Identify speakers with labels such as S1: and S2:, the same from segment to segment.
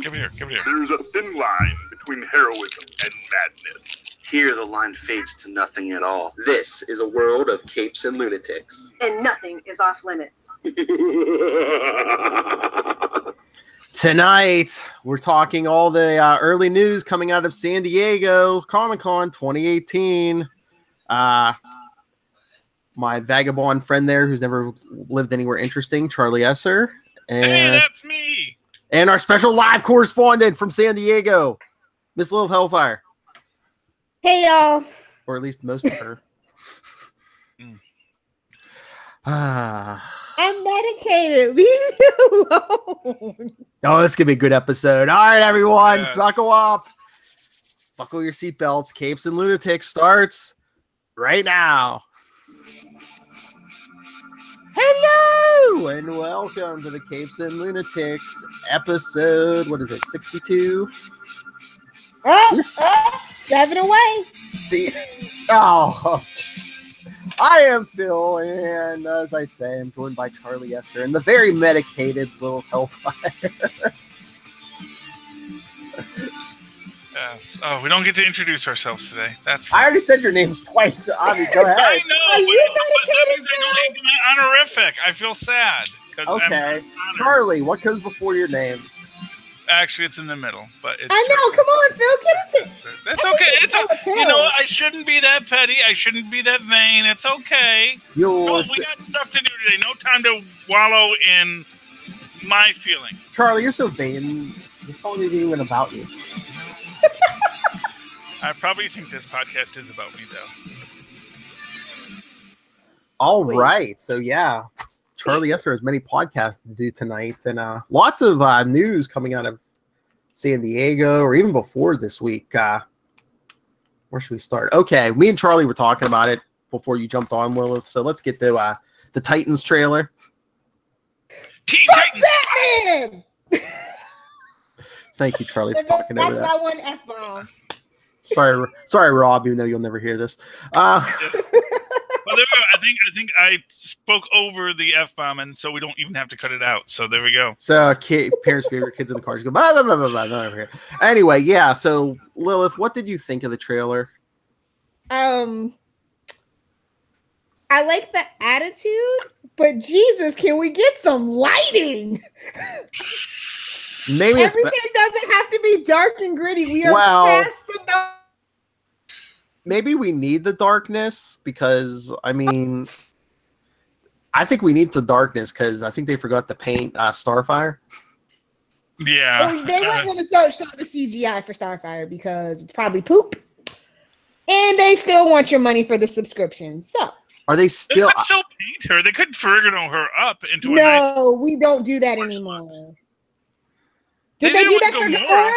S1: Give it here.
S2: There's a thin line between heroism and madness.
S3: Here the line fades to nothing at all. This is a world of capes and lunatics.
S4: And nothing is off limits.
S5: Tonight, we're talking all the early news coming out of San Diego Comic-Con 2018. My vagabond friend there who's never lived anywhere interesting, Charlie Esser. And,
S1: hey, that's me.
S5: And our special live correspondent from San Diego, Miss Lilith Hellfire.
S6: Hey, y'all.
S5: Or at least most of her.
S6: I'm medicated. Leave me alone.
S5: Oh, this could be a good episode. All right, everyone.
S1: Yes.
S5: Buckle up. Buckle your seatbelts. Capes and Lunatics starts right now. Hello, and welcome to the Capes and Lunatics episode. What is it, 62?
S6: 7 away.
S5: See, oh, I am Phil, and as I say, I'm joined by Charlie Esser and the very medicated Lilith Hellfire.
S1: Yes. Oh, we don't get to introduce ourselves today. That's fine.
S5: I already said your names twice. Avi, go ahead.
S1: I know.
S6: Are you
S1: medicated? My honorific. I feel sad.
S5: Okay. Charlie, what comes before your name?
S1: Actually, it's in the middle, but it's
S6: I know. Come on, Phil. Get it.
S1: That's okay. It's okay. You know what? I shouldn't be that petty. I shouldn't be that vain. It's okay. We got stuff to do today. No time to wallow in my feelings.
S5: Charlie, you're so vain. The song isn't even about you.
S1: I probably think this podcast is about me, though.
S5: All right. So, yeah. Charlie Esser has many podcasts to do tonight, and lots of news coming out of San Diego, or even before this week. Where should we start? Okay, me and Charlie were talking about it before you jumped on, Lilith. So let's get to the Titans trailer.
S1: Teen Titans!
S6: Batman!
S5: Thank you, Charlie, for talking over that.
S6: That's my one F-bomb.
S5: Sorry, Rob, even though you'll never hear this.
S1: Well, there we go. I think I spoke over the F-bomb, and so we don't even have to cut it out. So there we go.
S5: So parents' favorite kids in the cars go, blah, blah, blah, blah, blah, over here. Anyway, yeah, so Lilith, what did you think of the trailer?
S6: I like the attitude, but Jesus, can we get some lighting?
S5: Maybe
S6: everything doesn't have to be dark and gritty. We are past the
S5: maybe we need the darkness because, I mean, I think we need the darkness because I think they forgot to paint Starfire.
S1: Yeah.
S6: Well, they weren't going to show the CGI for Starfire because it's probably poop. And they still want your money for the subscription. So.
S5: Are they still?
S1: They could still paint her. They could Ferrigno her up into a
S6: No, we don't do that anymore. Did they do that for Gamora?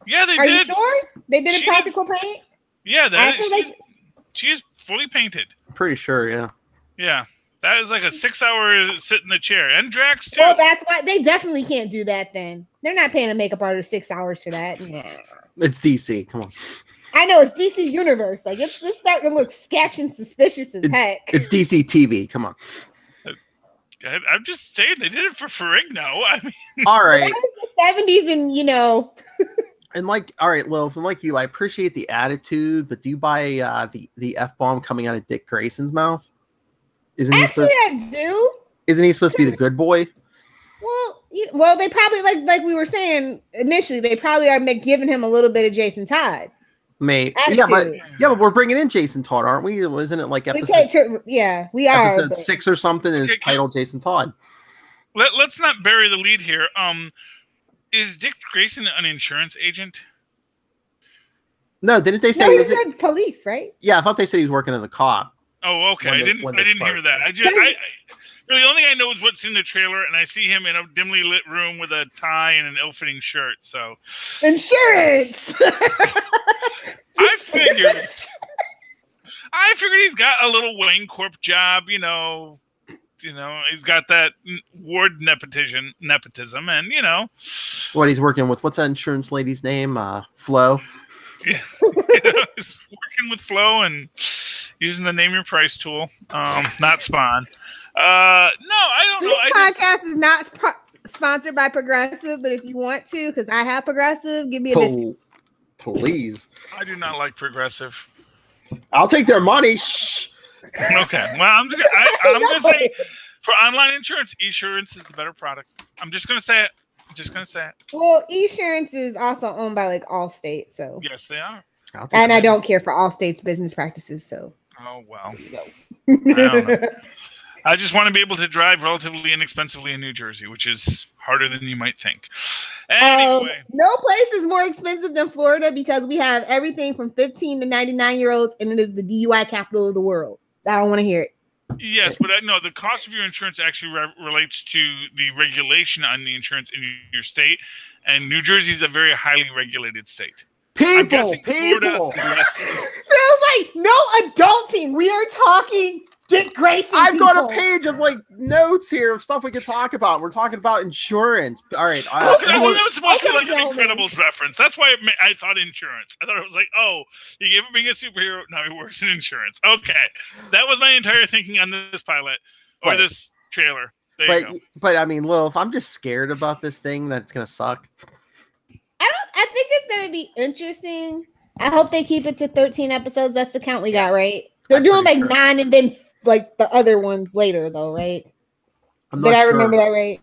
S1: Yeah, they did.
S6: Are you sure? They did a practical paint?
S1: Yeah, she is fully painted.
S5: I'm pretty sure, yeah.
S1: Yeah, that is like a 6-hour sit in the chair. And Drax, too.
S6: Well, that's why they definitely can't do that then. They're not paying a makeup artist 6 hours for that. Yeah.
S5: It's DC, come on.
S6: I know, it's DC Universe. Like, it's starting to look sketch and suspicious as heck.
S5: It's DC TV, come on.
S1: I'm just saying, they did it for Ferrigno. I mean,
S5: all right.
S6: That was the 70s and, you know...
S5: And like, all right, Lilith, and like you, I appreciate the attitude, but do you buy the F-bomb coming out of Dick Grayson's mouth?
S6: Actually, I do.
S5: Isn't he supposed to be the good boy?
S6: Well, they probably, like we were saying initially, they probably are giving him a little bit of Jason Todd.
S5: Maybe. Yeah, but we're bringing in Jason Todd, aren't we? Isn't it like episode?
S6: We are.
S5: Episode 6 or something is titled Jason Todd.
S1: Let's not bury the lead here. Is Dick Grayson an insurance agent?
S5: No, didn't they say?
S6: No, he said police, right?
S5: Yeah, I thought they said he was working as a cop.
S1: Oh, okay. I didn't hear that. The only thing I know is what's in the trailer, and I see him in a dimly lit room with a tie and an ill-fitting shirt. So
S6: insurance.
S1: I figured he's got a little Wayne Corp job, you know, he's got that ward nepotism, and
S5: what he's working with. What's that insurance lady's name? Flo.
S1: Yeah, he's working with Flo and using the name your price tool. Not Spawn. No, I don't know.
S6: This podcast is not sponsored by Progressive, but if you want to, because I have Progressive, give me a discount.
S5: Please.
S1: I do not like Progressive.
S5: I'll take their money. Shh.
S1: Okay. Well, I'm gonna say for online insurance, Esurance is the better product. I'm just gonna say it.
S6: Well, Esurance is also owned by like Allstate, so
S1: yes, they are.
S6: And I don't care for Allstate's business practices, so.
S1: Oh well. I don't know. I just want to be able to drive relatively inexpensively in New Jersey, which is harder than you might think. Anyway,
S6: no place is more expensive than Florida because we have everything from 15 to 99-year-olds, and it is the DUI capital of the world. I don't want to hear it.
S1: Yes, but no, the cost of your insurance actually relates to the regulation on the insurance in your state, and New Jersey is a very highly regulated state.
S5: People.
S1: Yes.
S6: Feels like no adulting. We are talking Dick Grayson.
S5: I've got a page of like notes here of stuff we could talk about. We're talking about insurance. All right.
S1: Okay, that was supposed to be like an Incredibles reference. That's why I thought insurance. I thought it was like, oh, he gave up being a superhero. Now he works in insurance. Okay. That was my entire thinking on this pilot or this trailer. There you go.
S5: But I mean, Lilith, I'm just scared about this thing that's going to suck.
S6: I think it's going to be interesting. I hope they keep it to 13 episodes. That's the count we got, right? They're doing like 9 and then like the other ones later, though, right? Did I remember that right?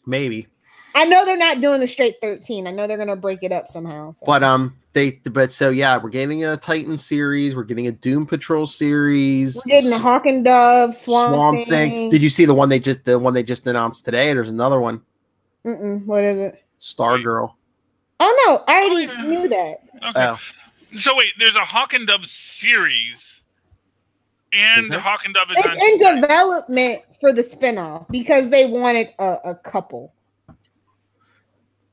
S5: Maybe.
S6: I know they're not doing the straight 13. I know they're going to break it up somehow. So.
S5: But so yeah, we're getting a Titan series. We're getting a Doom Patrol series.
S6: We're getting a Hawk and Dove, Swamp Thing.
S5: Did you see the one they just announced today? There's another one.
S6: What is it?
S5: Stargirl.
S6: Oh no, I already knew that.
S1: Okay. Oh. So wait, there's a Hawk and Dove series, and Hawk and Dove is
S6: in development for the spinoff because they wanted a couple.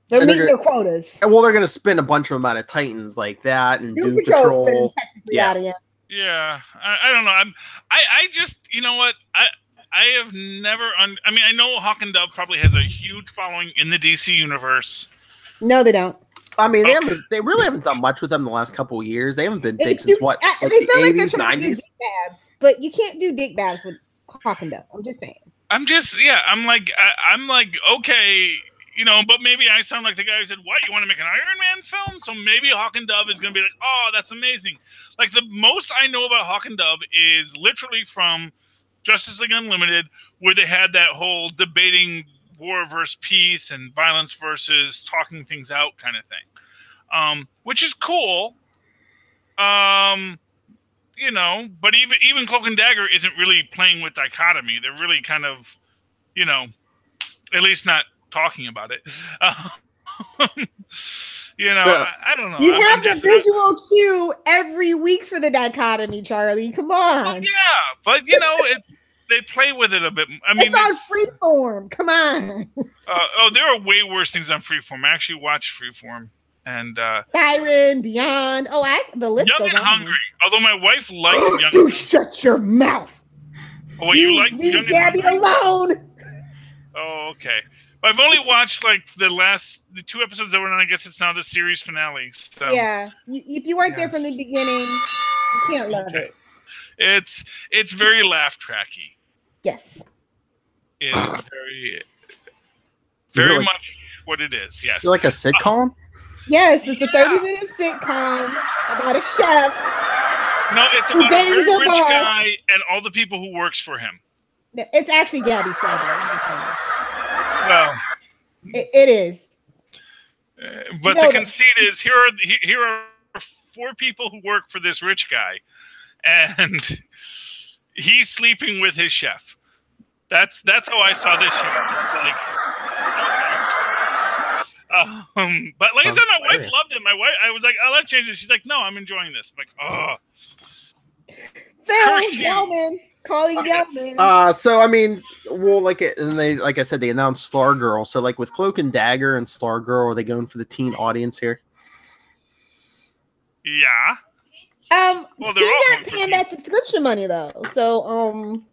S6: They're meeting their quotas.
S5: Well, they're going to spin a bunch of them out of Titans like that and Doom Patrol.
S1: Yeah. I don't know. I just, you know what? I have never. I mean, I know Hawk and Dove probably has a huge following in the DC universe.
S6: No, they don't.
S5: I mean, they really haven't done much with them the last couple of years. They haven't been big since what? Like the 80s, 90s?
S6: But you can't do dick babs with Hawk and Dove. I'm just saying.
S1: I'm like, okay, you know, but maybe I sound like the guy who said, what, you want to make an Iron Man film? So maybe Hawk and Dove is going to be like, oh, that's amazing. Like, the most I know about Hawk and Dove is literally from Justice League Unlimited, where they had that whole debating war versus peace and violence versus talking things out kind of thing, which is cool. You know, but even Cloak and Dagger isn't really playing with dichotomy. They're really kind of, you know, at least not talking about it. You know, so, I don't know.
S6: You have the visual cue every week for the dichotomy, Charlie. Come on.
S1: Well, yeah, but you know, they play with it a bit. I mean,
S6: it's on Freeform. Come on.
S1: There are way worse things on Freeform. I actually watched Freeform and
S6: Siren, Beyond. The list
S1: Young
S6: goes
S1: and
S6: on.
S1: Hungry. Although my wife liked Young.
S6: You shut your mouth.
S1: Oh, you like
S6: leave Gabby alone.
S1: Oh, okay. I've only watched like the 2 episodes that were on. I guess it's now the series finale. So.
S6: Yeah, if you weren't there from the beginning, you can't love it.
S1: It's very laugh tracky.
S6: Yes.
S1: It is very much what it is. Yes.
S5: Is it like a sitcom?
S6: Yes, it's a 30-minute sitcom about a chef.
S1: No, it's about a very rich guy and all the people who works for him.
S6: It's actually Gabby's show, though.
S1: Well,
S6: it is.
S1: But the conceit is here are 4 people who work for this rich guy, and he's sleeping with his chef. That's how I saw this show. It's like, okay. But like I said, my wife loved it. I was like, oh, let's change it. She's like, no, I'm enjoying this. I'm like, oh.
S6: Phil Gelman. Calling Gelman.
S5: So I mean, well, like I said, they announced Stargirl. So like with Cloak and Dagger and Stargirl, are they going for the teen audience here?
S1: Yeah.
S6: Well, they're not paying that subscription money though. So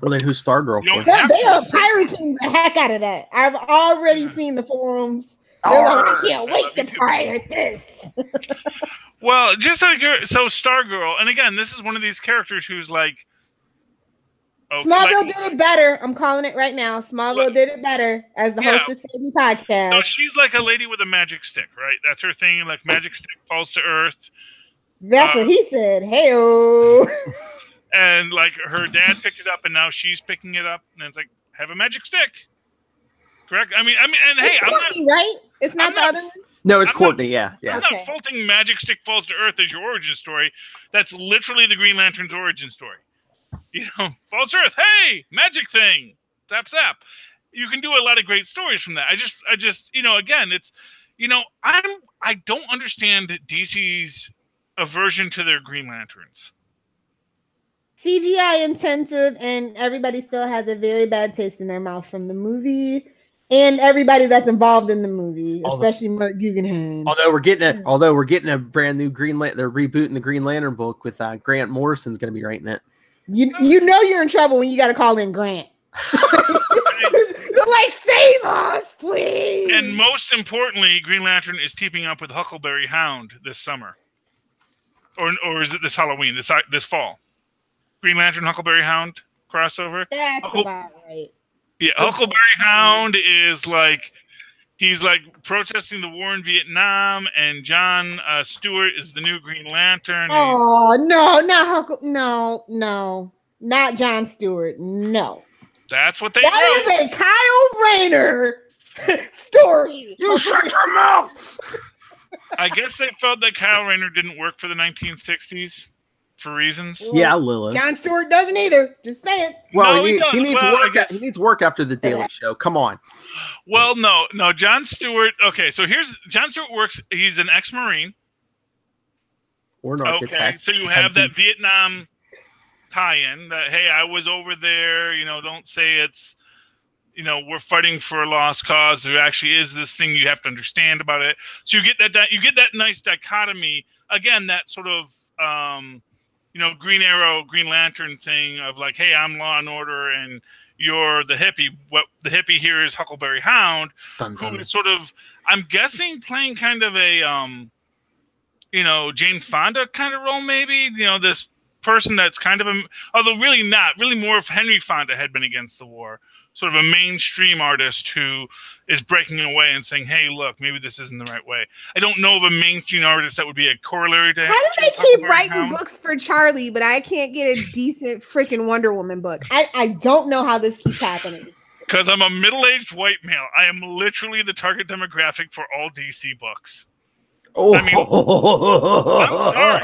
S5: well, then who's Stargirl for?
S6: They are pirating the heck out of that. I've already seen the forums. They're like, I can't wait to pirate this.
S1: Well, just like so Stargirl, and again, this is one of these characters who's like, Okay,
S6: Smallville did it better. I'm calling it right now. Smallville did it better as the host of Save Me Podcast.
S1: So she's like a lady with a magic stick, right? That's her thing. Like magic stick falls to earth.
S6: That's what he said. Hey-o.
S1: And like her dad picked it up, and now she's picking it up, and it's like, have a magic stick. Correct? I mean, and hey,
S6: it's Courtney, right? It's not the other one?
S5: No, it's Courtney. Yeah.
S1: I'm not faulting Magic Stick Falls to Earth as your origin story. That's literally the Green Lantern's origin story. Falls to Earth. Hey, magic thing. Zap zap. You can do a lot of great stories from that. I just, again, it's, I don't understand DC's aversion to their Green Lanterns.
S6: CGI intensive, and everybody still has a very bad taste in their mouth from the movie. And everybody that's involved in the movie, especially Mark Guggenheim. Although we're
S5: getting a brand new Green Lantern, they're rebooting the Green Lantern book with Grant Morrison's going to be writing it.
S6: You know you're in trouble when you got to call in Grant. They're like, save us, please.
S1: And most importantly, Green Lantern is teaming up with Huckleberry Hound this summer, or is it this Halloween? This fall? Green Lantern Huckleberry Hound crossover.
S6: That's about right.
S1: Yeah, Huckleberry Hound is like, he's like protesting the war in Vietnam, and John Stewart is the new Green Lantern.
S6: Oh, no, not John Stewart. No.
S1: That's what they wrote.
S6: That is a Kyle Rayner story.
S5: You shut your mouth.
S1: I guess they felt that Kyle Rayner didn't work for the 1960s. For reasons,
S5: yeah, Lilith.
S6: John Stewart doesn't either. Just saying.
S5: Well, no, he needs work. He needs work after the Daily Show. Come on.
S1: Well, no. John Stewart. Okay, so John Stewart works. He's an ex-Marine
S5: or an architect.
S1: Okay, so you have that Vietnam tie-in. That hey, I was over there. Don't say it's. We're fighting for a lost cause. There actually is this thing you have to understand about it. So you get that nice dichotomy again. That sort of. Green Arrow, Green Lantern thing of like, hey, I'm Law and Order, and you're the hippie. What the hippie here is Huckleberry Hound, who is sort of, I'm guessing, playing kind of a, Jane Fonda kind of role, maybe. This person that's kind of although really not, really more if Henry Fonda had been against the war, sort of a mainstream artist who is breaking away and saying, hey, look, maybe this isn't the right way. I don't know of a mainstream artist that would be a corollary to
S6: How do they keep writing books for Charlie, but I can't get a decent freaking Wonder Woman book? I don't know how this keeps happening.
S1: Because I'm a middle-aged white male. I am literally the target demographic for all DC books.
S5: Oh,
S1: I mean, I'm sorry.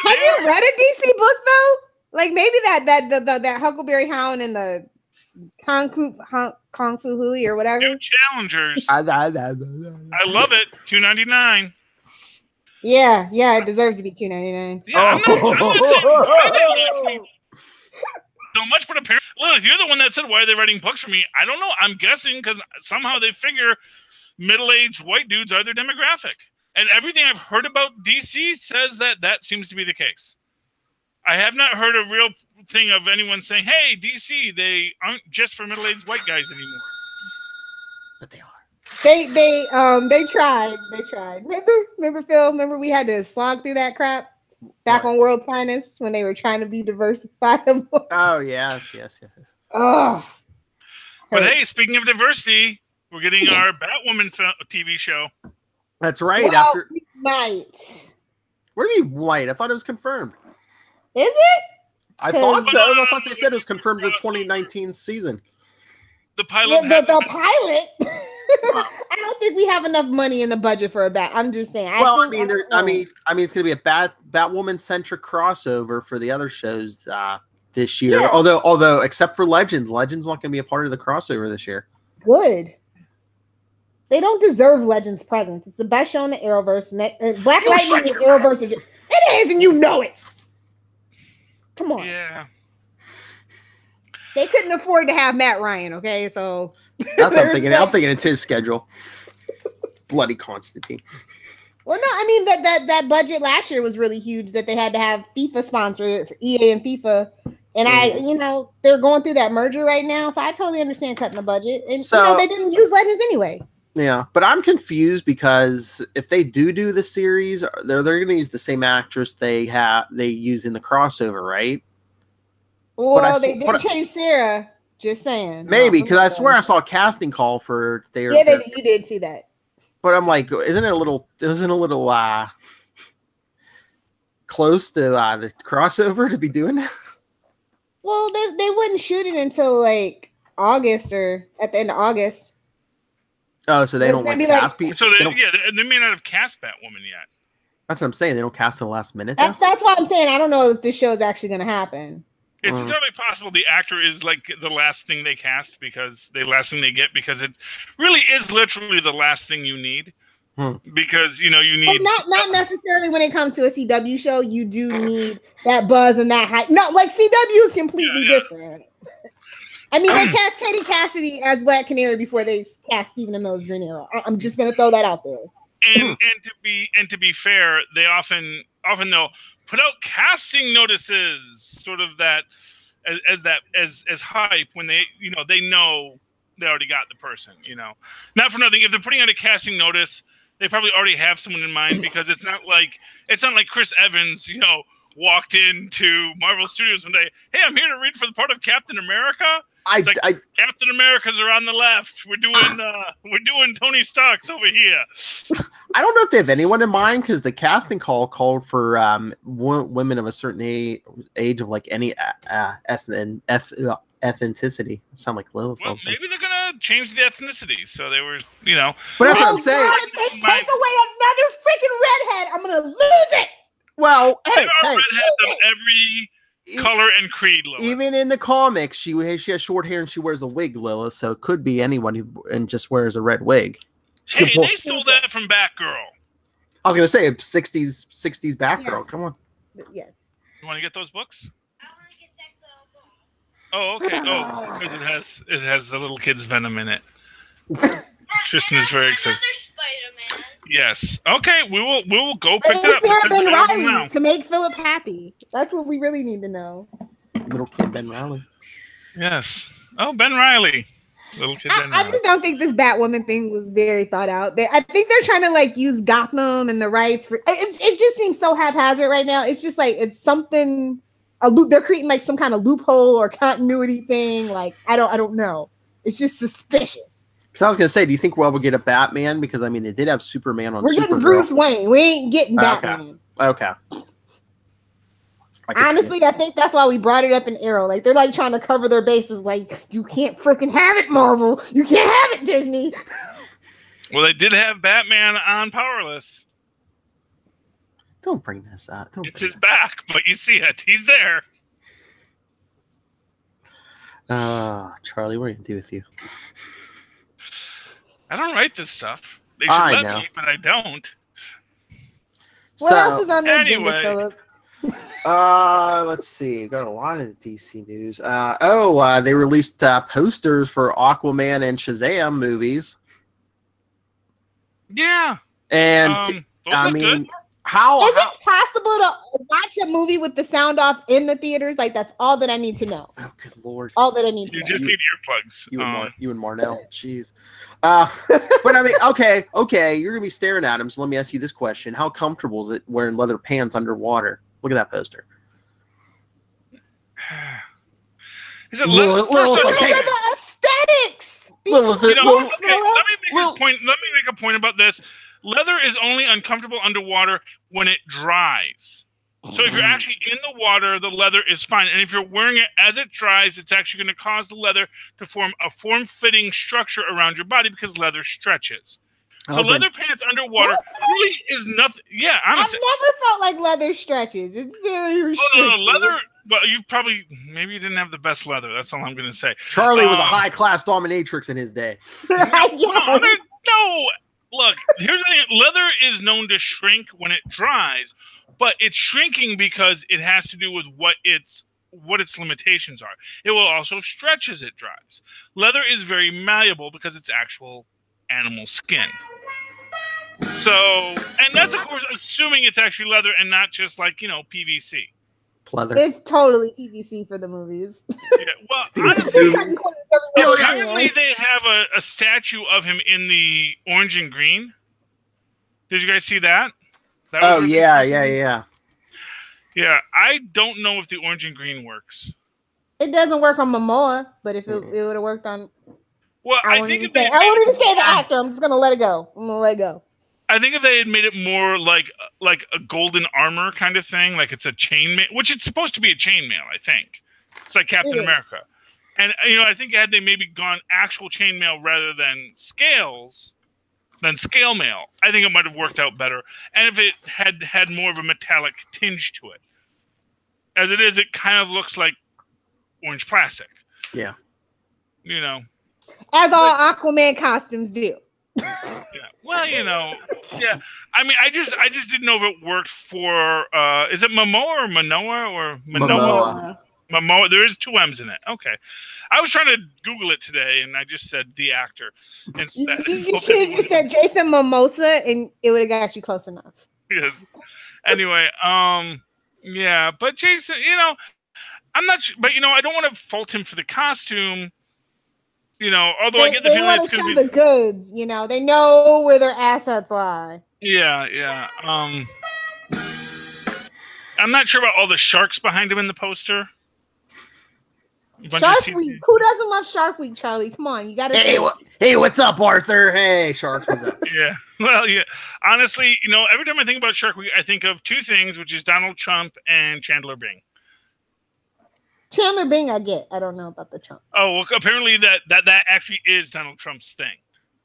S6: Have you read a DC book though? Like maybe that Huckleberry Hound and the Kung Fu Hui or whatever.
S1: New Challengers. I love it. $2.99.
S6: Yeah, it deserves to be $2.99.
S1: Yeah, I'm not saying so much, but apparently, Lilith, you're the one that said, why are they writing books for me? I don't know. I'm guessing because somehow they figure middle-aged white dudes are their demographic. And everything I've heard about DC says that seems to be the case. I have not heard a real thing of anyone saying, hey, DC, they aren't just for middle-aged white guys anymore.
S5: But they are.
S6: They tried. Remember, Phil? Remember we had to slog through that crap back on World's Finest when they were trying to be diversified.
S5: Oh, yes.
S6: Oh.
S1: But hey, speaking of diversity, we're getting our Batwoman TV show.
S5: That's right.
S6: Well,
S5: after
S6: we might.
S5: What do you mean white? I thought it was confirmed.
S6: Is it?
S5: I thought so. I thought they said it was confirmed the 2019 season.
S1: The pilot.
S6: The pilot. I don't think we have enough money in the budget for a bat. I'm just saying.
S5: Well, I mean, it's going to be a Batwoman centric crossover for the other shows this year. Yeah. Although, except for Legends not going to be a part of the crossover this year.
S6: Good. They don't deserve Legends' presence. It's the best show in the Arrowverse. Black Lightning and the Arrowverse are just. It is, and you know it. Come on.
S1: Yeah.
S6: They couldn't afford to have Matt Ryan, okay? So
S5: that's what I'm thinking. I'm thinking it's his schedule. Bloody Constantine.
S6: Well, no, I mean that budget last year was really huge that they had to have FIFA sponsor it for EA and FIFA. And they're going through that merger right now, so I totally understand cutting the budget. And they didn't use Legends anyway.
S5: Yeah, but I'm confused because if they do the series, they're going to use the same actress they use in the crossover, right?
S6: Well, they did change Sarah. Just saying.
S5: Maybe, because I swear I saw a casting call for their.
S6: Yeah, you did see that.
S5: But I'm like, isn't it a little close to the crossover to be doing that?
S6: Well, they wouldn't shoot it until like August or at the end of August.
S5: Oh, so they don't like cast people.
S1: So they may not have cast Batwoman yet.
S5: That's what I'm saying. They don't cast in the last minute.
S6: That's why I'm saying I don't know if this show is actually going to happen.
S1: It's entirely possible the actor is like the last thing they cast because the last thing they get because it really is literally the last thing you need. Because you need
S6: not necessarily when it comes to a CW show, you do need that buzz and that hype. No, like CW is completely different. I mean, they cast Katie Cassidy as Black Canary before they cast Stephen Amell's Green Arrow. I'm just gonna throw that out there.
S1: And to be fair, they often they'll put out casting notices, sort of that as hype when they they know they already got the person. Not for nothing. If they're putting out a casting notice, they probably already have someone in mind because it's not like Chris Evans, walked into Marvel Studios one day. Hey, I'm here to read for the part of Captain America. Captain America's are on the left. We're doing Tony Stark's over here.
S5: I don't know if they have anyone in mind because the casting call called for women of a certain age of like any ethnicity. Sound like Lilith.
S1: Well, maybe they're gonna change the ethnicity. So they were,
S5: But that's what I'm saying.
S6: God, if they take away another freaking redhead, I'm gonna lose it.
S5: Well,
S1: hey, redheads of every color and creed, Lilith.
S5: Even in the comics, she has short hair and she wears a wig, Lilith. So it could be anyone who just wears a red wig.
S1: Hey, they stole that from Batgirl.
S5: I was gonna say 60s Batgirl. Yes. Come on.
S6: Yes.
S1: You want to get those books? Oh, okay. Oh, because it has the little kid's venom in it. Tristan is very excited.
S7: Spider-Man.
S1: Yes. Okay. We will go pick it up.
S6: Ben Riley to make Philip happy. That's what we really need to know.
S5: Little kid Ben Riley.
S1: Yes. Oh, Ben Riley. Little kid Ben Riley.
S6: I just don't think this Batwoman thing was very thought out. I think they're trying to like use Gotham and the rights for. It just seems so haphazard right now. It's just like it's something. They're creating like some kind of loophole or continuity thing. Like I don't know. It's just suspicious.
S5: So I was gonna say, do you think we'll ever get a Batman? Because I mean, they did have Superman on.
S6: We're getting Bruce Wayne. We ain't getting Batman.
S5: Okay.
S6: Honestly, I think that's why we brought it up in Arrow. Like they're like trying to cover their bases. Like you can't freaking have it, Marvel. You can't have it, Disney.
S1: Well, they did have Batman on Powerless.
S5: Don't bring this up.
S1: It's his back, but you see it. He's there.
S5: Charlie, what are you gonna do with you?
S1: I don't write this stuff. They should let me, but I don't.
S6: What else is on the agenda, Philip?
S5: Let's see. Got a lot of DC news. They released posters for Aquaman and Shazam movies.
S1: Yeah.
S5: And I mean,
S6: good. Is it possible to watch a movie with the sound off in the theaters? Like that's all that I need to know.
S5: Oh, good Lord!
S6: All that I need to know.
S1: You just need earplugs.
S5: You and Marnell. Jeez. But I mean, okay. You're gonna be staring at him. So let me ask you this question: how comfortable is it wearing leather pants underwater? Look at that poster.
S1: Is it the
S6: aesthetics?
S1: Let me make a point about this. Leather is only uncomfortable underwater when it dries. So if you're actually in the water, the leather is fine. And if you're wearing it as it dries, it's actually going to cause the leather to form a form-fitting structure around your body because leather stretches. So leather pants underwater really is nothing. Yeah, honestly.
S6: I've never felt like leather stretches. It's very restrictive.
S1: Oh, no, leather. Well, maybe you didn't have the best leather. That's all I'm going to say.
S5: Charlie was a high-class dominatrix in his day.
S1: No. Look, here's the thing. Leather is known to shrink when it dries, but it's shrinking because it has to do with what its limitations are. It will also stretch as it dries. Leather is very malleable because it's actual animal skin. So, and that's of course assuming it's actually leather and not just like, PVC.
S5: Pleather.
S6: It's totally PVC for the movies.
S1: Yeah, well, honestly, apparently they have a statue of him in the orange and green. Did you guys see that?
S5: Yeah.
S1: Yeah, I don't know if the orange and green works.
S6: It doesn't work on Momoa, but if it would have worked on,
S1: Well,
S6: I won't even say the actor. I'm just gonna let it go.
S1: I think if they had made it more like a golden armor kind of thing, like it's a chainmail, which it's supposed to be a chainmail. I think it's like Captain America, and I think had they maybe gone actual chainmail rather than scale mail, I think it might have worked out better. And if it had more of a metallic tinge to it, as it is, it kind of looks like orange plastic.
S5: Yeah.
S6: As all Aquaman costumes do.
S1: Yeah. Well, yeah. I mean, I just didn't know if it worked for. Is it Momoa or Manoa or Momoa? Momoa. There is 2 M's in it. Okay. I was trying to Google it today, and I just said the actor instead.
S6: You should have just said Jason Mimosa, and it would have got you close enough.
S1: Yes. Anyway, yeah, but Jason, I'm not sure, but I don't want to fault him for the costume. Although I get the feeling it's going to be
S6: the goods. They know where their assets lie.
S1: Yeah. I'm not sure about all the sharks behind him in the poster.
S6: Shark Week. Who doesn't love Shark Week, Charlie? Come on, you got to.
S5: Hey, what's up, Arthur? Hey, Sharks, what's up?
S1: Yeah. Well, yeah. Honestly, every time I think about Shark Week, I think of 2 things, which is Donald Trump and Chandler Bing.
S6: Chandler Bing, I get. I don't know about the Trump.
S1: Oh, well, apparently that actually is Donald Trump's thing.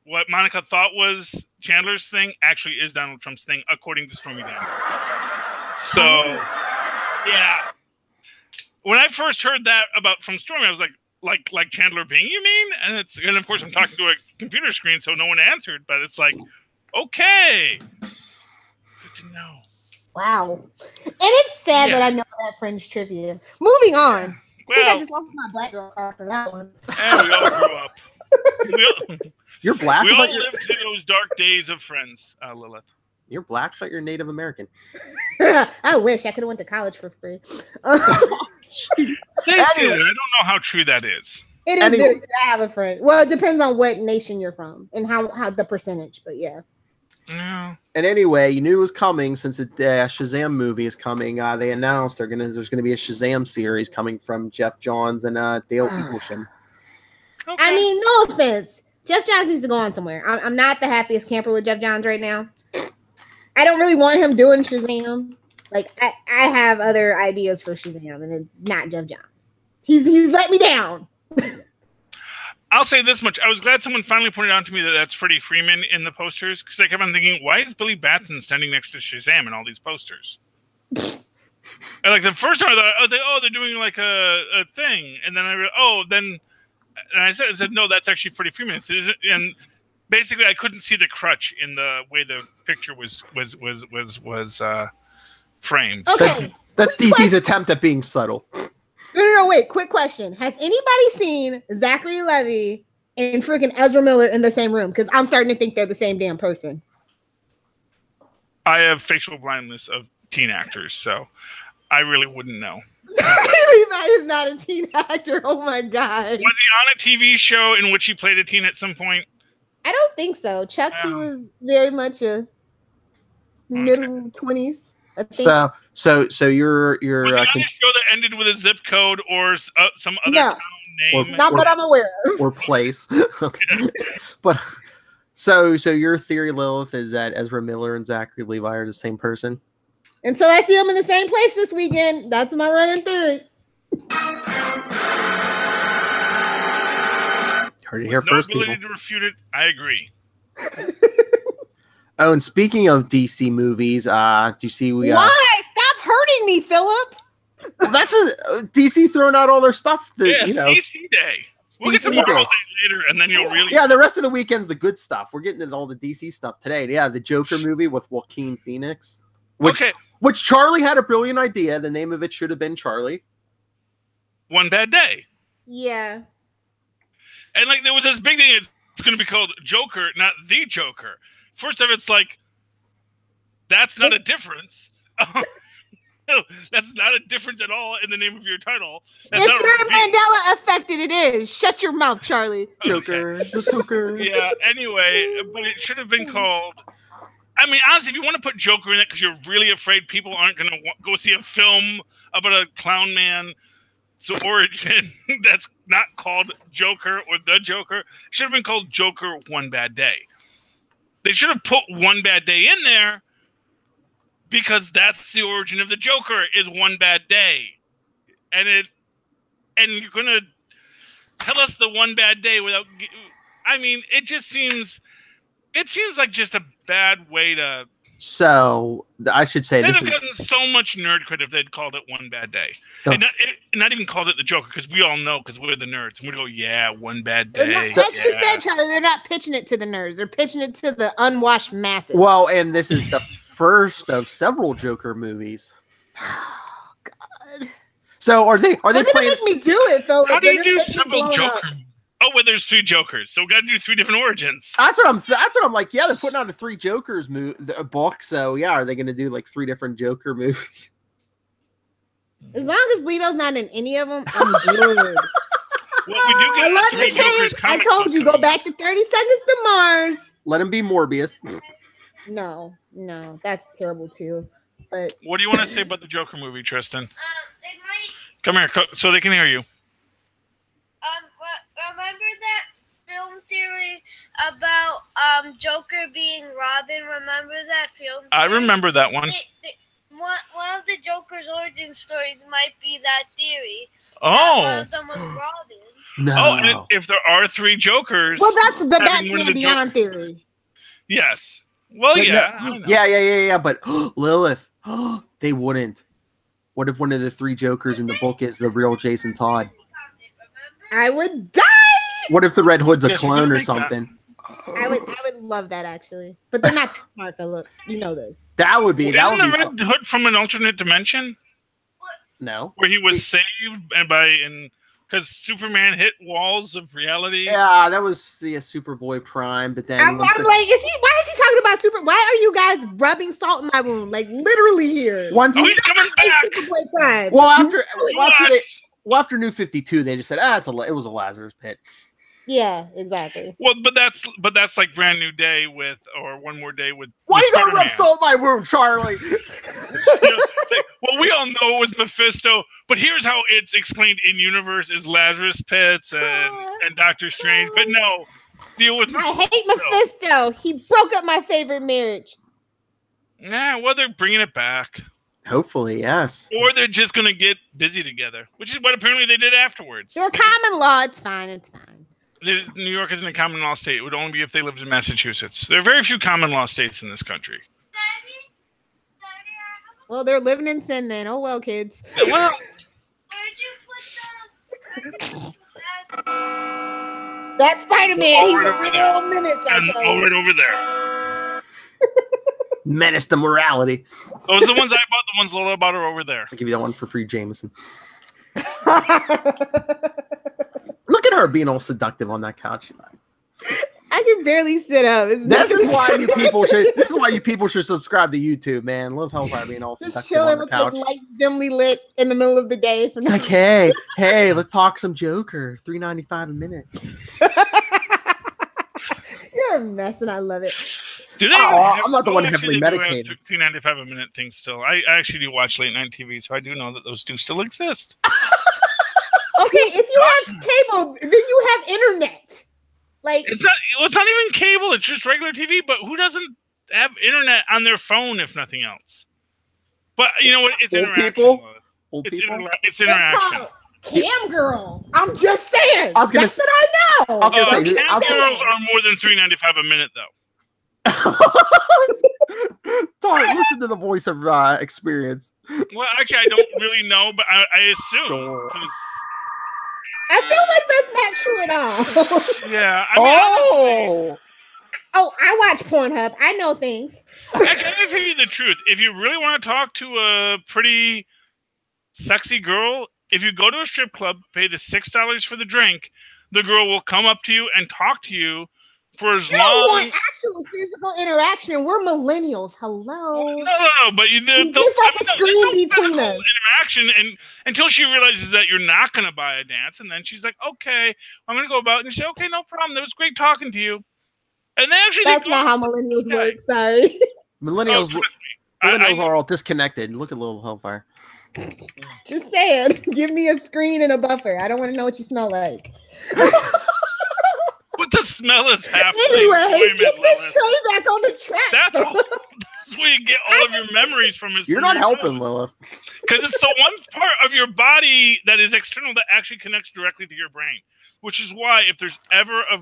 S1: What Monica thought was Chandler's thing actually is Donald Trump's thing, according to Stormy Daniels. So, yeah. When I first heard that from Stormy, I was like Chandler Bing, you mean? And of course I'm talking to a computer screen, so no one answered. But it's like, okay, good to know.
S6: Wow. And it's sad that I know that Fringe trivia. Moving on.
S1: Well,
S6: I think I just lost my black girl card for that one.
S1: And we all grew up.
S5: You're black.
S1: We all lived through those dark days of Friends, Lilith.
S5: You're black, but you're Native American.
S6: I wish I could have went to college for free.
S1: They say that. I don't know how true that is.
S6: It is good to have a friend. Well, it depends on what nation you're from and how the percentage, but yeah.
S1: No.
S5: And anyway, you knew it was coming since the Shazam movie is coming. They announced there's gonna be a Shazam series coming from Jeff Johns and Dale Eaglesham.
S6: Okay. I mean, no offense, Jeff Johns needs to go on somewhere. I'm not the happiest camper with Jeff Johns right now. I don't really want him doing Shazam. Like I have other ideas for Shazam, and it's not Jeff Johns. He's let me down.
S1: I'll say this much. I was glad someone finally pointed out to me that that's Freddie Freeman in the posters, because I kept on thinking, why is Billy Batson standing next to Shazam in all these posters? And like the first time I thought, they're doing like a thing. And then I said, no, that's actually Freddie Freeman. And basically I couldn't see the crutch in the way the picture was framed.
S6: Okay.
S5: That's DC's attempt at being subtle.
S6: No, wait. Quick question. Has anybody seen Zachary Levi and freaking Ezra Miller in the same room? Because I'm starting to think they're the same damn person.
S1: I have facial blindness of teen actors, so I really wouldn't know.
S6: Levi is not a teen actor. Oh my God.
S1: Was he on a TV show in which he played a teen at some point?
S6: I don't think so. Chuck, he was very much a middle 20s.
S5: So you're
S1: was he on a show that ended with a zip code or some other town name?
S6: Not that I'm aware of.
S5: Or place. Okay. But so your theory, Lilith, is that Ezra Miller and Zachary Levi are the same person?
S6: Until I see them in the same place this weekend. That's my running theory.
S5: Heard it here first, people.
S1: No ability to refute it. I agree.
S5: Oh, and speaking of DC movies, do you see we
S6: Why? Stop hurting me, Philip.
S5: Well, that's DC throwing out all their stuff.
S1: It's DC Day. We'll get to Marvel Day later, and then you'll really...
S5: Yeah, the rest of the weekend's the good stuff. We're getting into all the DC stuff today. Yeah, the Joker movie with Joaquin Phoenix. Which Charlie had a brilliant idea. The name of it should have been Charlie.
S1: One Bad Day.
S6: Yeah.
S1: And like there was this big thing, it's going to be called Joker, not The Joker. First off, it's like, that's not a difference. No, that's not a difference at all in the name of your title. That's
S6: if you're Mandela affected, it is. Shut your mouth, Charlie.
S5: Joker. The Joker.
S1: Yeah, anyway, but it should have been called... I mean, honestly, if you want to put Joker in it because you're really afraid people aren't going to go see a film about a clown man, origin that's not called Joker or the Joker. Should have been called Joker One Bad Day. They should have put One Bad Day in there because that's the origin of the Joker is one bad day. And you're going to tell us the one bad day without... I mean, it seems like just a bad way to...
S5: So I should say
S1: they'd
S5: this
S1: have gotten so much nerd credit if they'd called it One Bad Day, and not even called it the Joker, because we all know, because we're the nerds, and we go, yeah, one bad day.
S6: As you said, Charlie, they're not pitching it to the nerds; they're pitching it to the unwashed masses.
S5: Well, and this is the first of several Joker movies.
S6: Oh God!
S5: So are they playing?
S6: Make me do it though.
S1: How do you do several Joker? Oh, well, there's 3 Jokers, so we got to do 3 different origins.
S5: That's what I'm like. Yeah, they're putting out a 3 Jokers book. So yeah, are they going to do like 3 different Joker movies?
S6: As long as Leto's not in any of them, I'm good.
S1: Well, we do get
S6: I love you, Kate. I told you, go back to 30 Seconds to Mars.
S5: Let him be Morbius.
S6: No, that's terrible too. But
S1: what do you want to say about the Joker movie, Tristan? Come here, so they can hear you.
S7: Remember that film theory about Joker being Robin? Remember that film theory?
S1: I remember that one.
S7: One of the Joker's origin stories might be that theory.
S1: Oh.
S7: One of them was Robin.
S5: No.
S1: Oh, and if there are 3 Jokers...
S6: Well, that's the Batman Beyond theory.
S1: Yes. Well, yeah.
S5: Yeah. But Lilith, they wouldn't. What if one of the 3 Jokers in the book is the real Jason Todd?
S6: I would die.
S5: What if the Red Hood's a clone or something?
S6: I would love that actually, but they're not smart. Look, you know this.
S5: That would be.
S1: Isn't the Red Hood from an alternate dimension?
S5: No,
S1: where he was saved because Superman hit walls of reality.
S5: Yeah, that was the Superboy Prime. But then
S6: I'm like, why is he talking about Super? Why are you guys rubbing salt in my wound? Like literally here.
S1: He's coming back.
S6: Superboy Prime.
S5: Well, after New 52, they just said, it was a Lazarus pit.
S6: Yeah, exactly.
S1: Well, but that's like Brand New Day or One More Day with.
S5: Why you gonna rub salt in my wound, Charlie?
S1: Well, we all know it was Mephisto, but here's how it's explained in universe: is Lazarus pits and Doctor Strange. But no, deal with.
S6: I hate Mephisto. He broke up my favorite marriage.
S1: Nah, well, they're bringing it back.
S5: Hopefully, yes.
S1: Or they're just gonna get busy together, which is what apparently they did afterwards.
S6: They're common law. It's fine. It's fine.
S1: New York isn't a common law state. It would only be if they lived in Massachusetts. There are very few common law states in this country.
S6: Well, they're living in sin then. Oh, well, kids.
S1: Well,
S6: that's Spider-Man. He's a real menace.
S1: Right over there.
S5: Menace to morality.
S1: Those are the ones I bought. The ones Lola bought are over there.
S5: I'll give you that one for free, Jameson. Look at her being all seductive on that couch.
S6: I can barely sit up.
S5: This is why you people should subscribe to YouTube, man. Love Hellfire being all seductive
S6: chilling
S5: on the couch.
S6: With the light dimly lit in the middle of the day.
S5: It's like, hey, let's talk some Joker. $3.95 a minute.
S6: You're a mess, and I love it.
S5: I'm not the one heavily medicated.
S1: $2.95 a minute thing still. I actually do watch late night TV, so I do know that those do still exist.
S6: Okay, if you have cable, then you have internet. Like
S1: it's not even cable; it's just regular TV. But who doesn't have internet on their phone, if nothing else? But you know what? It's interaction. It's interaction.
S6: Cam girls. I'm just saying. That's what I know.
S1: Cam girls are more than $3.95 a minute, though.
S5: Sorry, listen to the voice of experience.
S1: Well, actually, I don't really know, but I assume.
S5: Sure.
S6: I feel like that's not true at all.
S1: Yeah.
S6: I watch Pornhub. I know things.
S1: Actually, I'm going to tell you the truth. If you really want to talk to a pretty sexy girl, if you go to a strip club, pay the $6 for the drink, the girl will come up to you and talk to you for as long. You
S6: don't want actual physical interaction. We're millennials. Hello.
S1: No. But
S6: just like a screen between us.
S1: Interaction, and until she realizes that you're not going to buy a dance, and then she's like, "Okay, I'm going to go about," and you say, "Okay, no problem. It was great talking to you." And they actually
S6: that's not how millennials work. Sorry.
S5: Millennials are all disconnected. Look at Little Hellfire.
S6: Just saying. Give me a screen and a buffer. I don't want to know what you smell like.
S1: But the smell is half the
S6: Anyway,
S1: enjoyment,
S6: get this
S1: Lilith.
S6: train back on the track.
S1: That's where you get all of your memories from.
S5: You're not helping, Lilith.
S1: Because it's the one part of your body that is external that actually connects directly to your brain. Which is why if there's ever a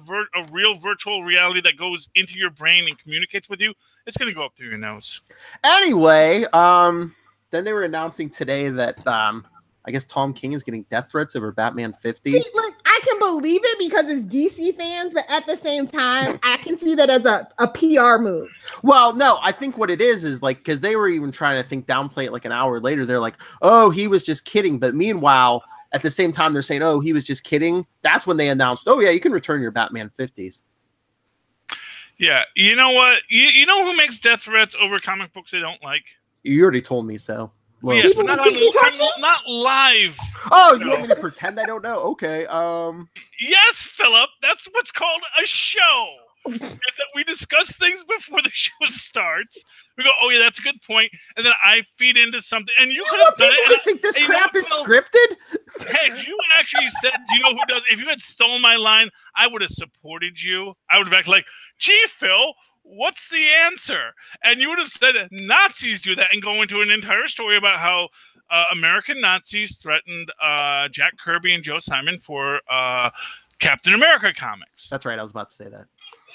S1: real virtual reality that goes into your brain and communicates with you, it's going to go up through your nose.
S5: Anyway, then they were announcing today that I guess Tom King is getting death threats over Batman 50.
S6: See, look, I can believe it because it's DC fans, but at the same time, I can see that as a PR move.
S5: Well, no, I think what it is like, because they were even trying to downplay it like an hour later. They're like, oh, he was just kidding. But meanwhile, at the same time, they're saying, oh, he was just kidding. That's when they announced, oh, yeah, you can return your Batman 50s.
S1: Yeah, you know what? You know who makes death threats over comic books they don't like?
S5: You already told me so.
S1: Well, yes, but not live.
S5: Oh, you want me to pretend I don't know? Okay.
S1: Yes, Philip. That's what's called a show. Is that we discuss things before the show starts. We go, oh yeah, that's a good point, and then I feed into something, and you could have done it.
S5: I think this crap is scripted.
S1: Had you actually said, do you know who does? If you had stolen my line, I would have supported you. I would have acted like, gee, Phil, what's the answer? And you would have said Nazis do that and go into an entire story about how American Nazis threatened Jack Kirby and Joe Simon for Captain America comics.
S5: That's right. I was about to say that.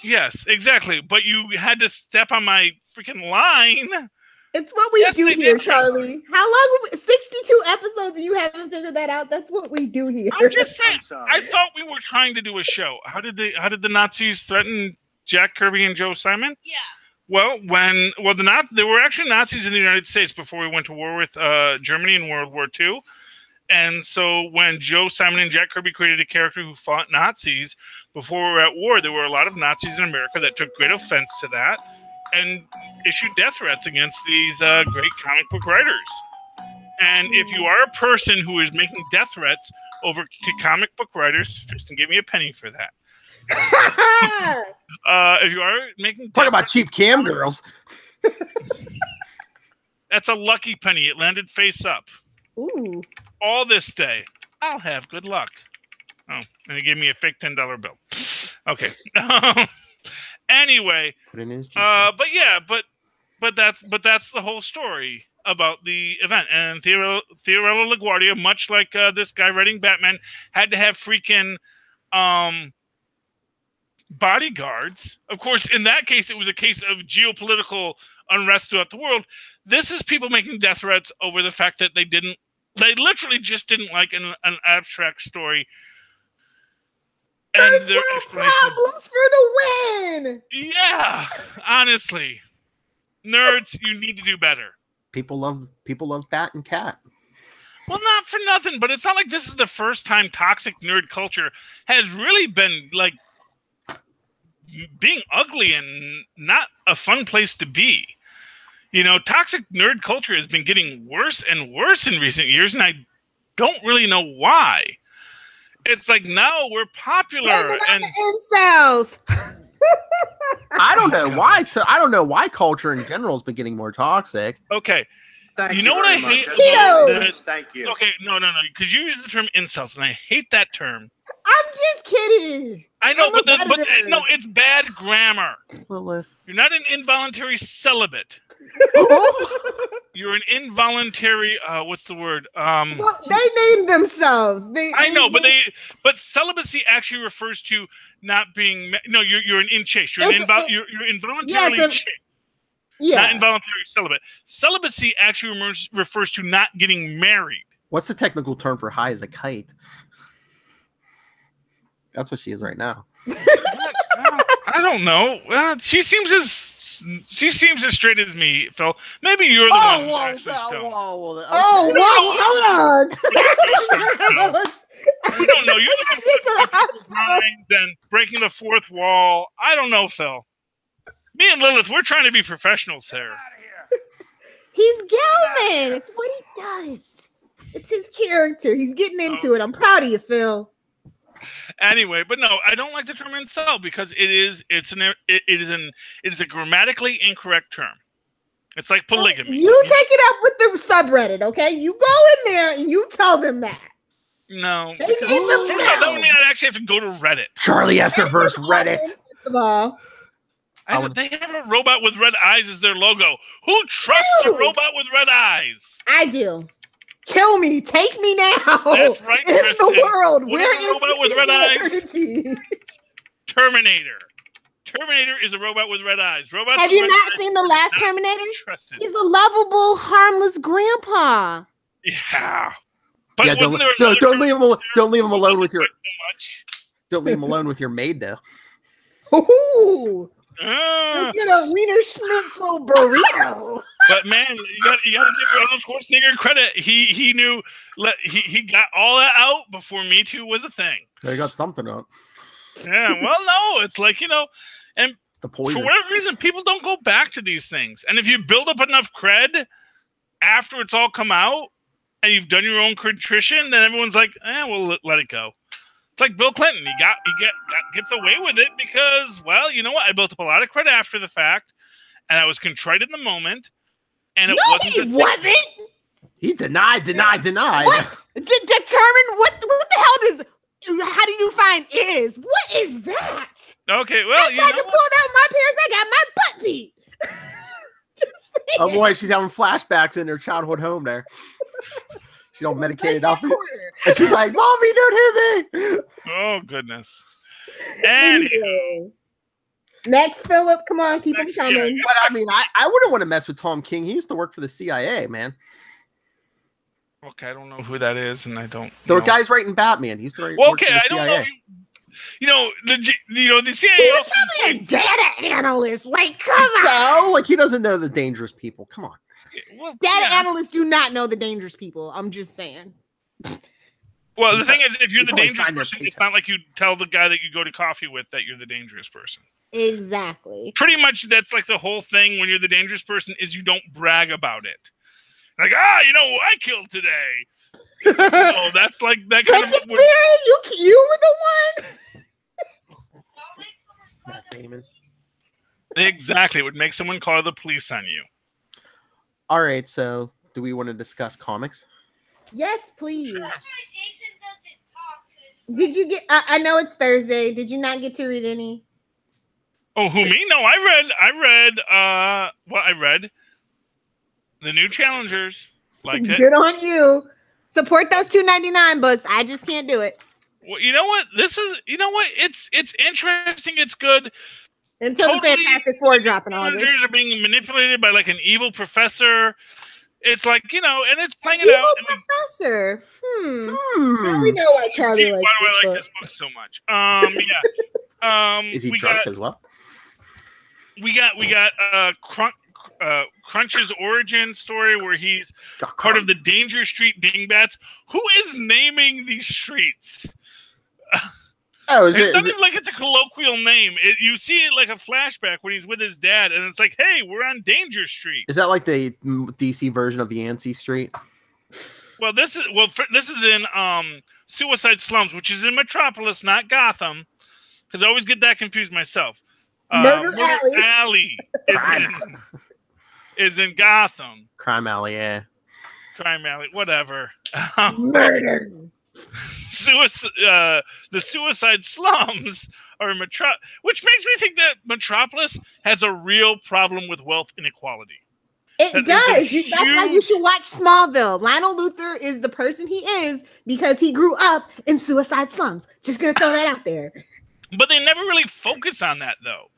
S1: Yes, exactly. But you had to step on my freaking line.
S6: It's what we do here, Charlie. How long? 62 episodes and you haven't figured that out? That's what we do here.
S1: I'm just saying. I thought we were trying to do a show. How did the Nazis threaten Jack Kirby and Joe Simon?
S7: Yeah.
S1: Well, there were actually Nazis in the United States before we went to war with Germany in World War II. And so when Joe Simon and Jack Kirby created a character who fought Nazis before we were at war, there were a lot of Nazis in America that took great offense to that and issued death threats against these great comic book writers. And if you are a person who is making death threats over to comic book writers, Tristan gave me a penny for that. If you are making
S5: talk about cheap cam girls,
S1: that's a lucky penny. It landed face up.
S6: Ooh.
S1: All this day, I'll have good luck. Oh, and he gave me a fake $10 bill. Okay. Anyway,
S5: put in his
S1: but yeah, but that's the whole story about the event. And Fiorello LaGuardia, much like this guy writing Batman, had to have freaking bodyguards. Of course, in that case, it was a case of geopolitical unrest throughout the world. This is people making death threats over the fact that they literally just didn't like an abstract story. And
S6: First
S1: their
S6: world problems for the win.
S1: Yeah, honestly, nerds, you need to do better.
S5: People love Bat and Cat.
S1: Well, not for nothing, but it's not like this is the first time toxic nerd culture has really been like being ugly and not a fun place to be. You know, toxic nerd culture has been getting worse and worse in recent years, and I don't really know why. It's like now we're popular and
S6: incels.
S5: I don't know why. I don't know why culture in general has been getting more toxic.
S1: Okay.
S3: Thank
S1: you know what I hate?
S3: Thank you.
S1: Okay, no, because you use the term incels, and I hate that term.
S6: I'm just kidding.
S1: I know, but no, it's bad grammar.
S5: Lilith.
S1: You're not an involuntary celibate. You're an involuntary. What's the word?
S6: Well, they named themselves.
S1: But celibacy actually refers to not being. No, you're an in-chaste. You're involuntarily chaste.
S6: Yeah.
S1: Not involuntary celibate. Celibacy actually refers to not getting married.
S5: What's the technical term for high as a kite? That's what she is right now.
S1: I don't know. Well, she seems as straight as me, Phil. Maybe you're the one who's actually stoned.
S6: Hold on.
S1: I don't know. You're the people's minds and breaking the fourth wall. I don't know, Phil. Me and Lilith, we're trying to be professionals here.
S6: He's Gelman. It's what he does. It's his character. He's getting into it. I'm proud of you, Phil.
S1: Anyway, but no, I don't like the term incel because it is a grammatically incorrect term. It's like polygamy.
S6: You take it up with the subreddit, okay? You go in there and you tell them that.
S1: No.
S6: They name themselves.
S1: That would mean I'd actually have to go to Reddit.
S5: Charlie Esser versus Reddit.
S6: First of all,
S1: They have a robot with red eyes as their logo. Who trusts a robot with red eyes?
S6: I do. Kill me. Take me now.
S1: That's right,
S6: In
S1: Kristen.
S6: the world.
S1: What
S6: Where
S1: is a
S6: is
S1: robot with red eyes?
S6: eyes?
S1: Terminator. Terminator is a robot with red eyes. Robots
S6: Have
S1: with
S6: you
S1: red
S6: not
S1: eyes
S6: seen the last
S1: not
S6: Terminator?
S1: trusted.
S6: He's a lovable, harmless grandpa.
S1: Yeah. But
S5: Yeah,
S1: wasn't there
S5: don't leave him alone. Don't leave him alone with your.
S1: much?
S5: Don't leave him alone with your maid though.
S6: Ooh.
S1: Ah.
S6: Get a Wiener Schnitzel burrito.
S1: But man, you got to give Arnold Schwarzenegger credit. He knew. He got all that out before Me Too was a thing.
S5: They got something up.
S1: Yeah. Well, no, it's like and
S5: The poison.
S1: for whatever reason, people don't go back to these things. And if you build up enough cred after it's all come out and you've done your own contrition, then everyone's like, we'll let it go. It's like Bill Clinton. He gets away with it because, well, you know what? I built up a lot of credit after the fact, and I was contrite in the moment, and it wasn't.
S5: He denied.
S6: What? Determine what the hell does? How do you define is? What is that?
S1: Okay, well,
S6: I tried to pull it out my parents. I got my butt beat. Just saying.
S5: Oh boy, she's having flashbacks in her childhood home there. She's all medicated up. And she's like, Mommy, don't hit me.
S1: Oh, goodness. Anyway.
S6: Next, Philip, come on, keep them coming.
S5: But I mean, I wouldn't want to mess with Tom King. He used to work for the CIA, man.
S1: Okay, I don't know who that is, and I don't.
S5: The guy's writing Batman. He used to write.
S1: Well,
S5: work for
S1: okay,
S5: the
S1: I don't
S5: CIA.
S1: know if the CIA.
S6: He was probably a data analyst. Like, come on.
S5: So, like, he doesn't know the dangerous people. Come on.
S1: Well,
S6: Data analysts do not know the dangerous people. I'm just saying.
S1: Well, the thing is, if you're the
S5: probably
S1: dangerous
S5: signed their
S1: person,
S5: paycheck.
S1: it's not like you tell the guy that you go to coffee with that you're the dangerous person.
S6: Exactly.
S1: Pretty much, that's like the whole thing when you're the dangerous person is you don't brag about it. Like, who I killed today. No, that's like that kind of.
S6: You were the one.
S5: Matt Damon.
S1: Exactly, it would make someone call the police on you.
S5: All right, so do we want to discuss comics?
S6: Yes, please.
S7: That's why Jason doesn't talk.
S6: Did you get? I know it's Thursday. Did you not get to read any?
S1: Oh, who me? No, I read the new Challengers. Liked it.
S6: Good on you. Support those $2.99 books. I just can't do it.
S1: Well, you know what? It's interesting. It's good.
S6: Until the Fantastic Four drop in August.
S1: Challengers are being manipulated by like an evil professor. It's like, and it's playing it out.
S6: Professor. Now we know why Charlie likes
S1: why do I
S6: this
S1: like this book so much? Yeah.
S5: Is he drunk as well?
S1: We got Crunch's origin story where he's part of the Danger Street Dingbats. Who is naming these streets? It's not even like it's a colloquial name. You see it like a flashback when he's with his dad, and it's like, hey, we're on Danger Street.
S5: Is that like the DC version of Yancey Street?
S1: Well, this is in Suicide Slums, which is in Metropolis, not Gotham, because I always get that confused myself.
S6: Murder
S1: Alley is in Gotham.
S5: Crime Alley, yeah.
S1: Crime Alley, whatever.
S6: Murder.
S1: The Suicide Slums are in Metropolis, which makes me think that Metropolis has a real problem with wealth inequality.
S6: It does. That's why you should watch Smallville. Lionel Luthor is the person he is because he grew up in Suicide Slums. Just gonna throw that out there.
S1: But they never really focus on that, though.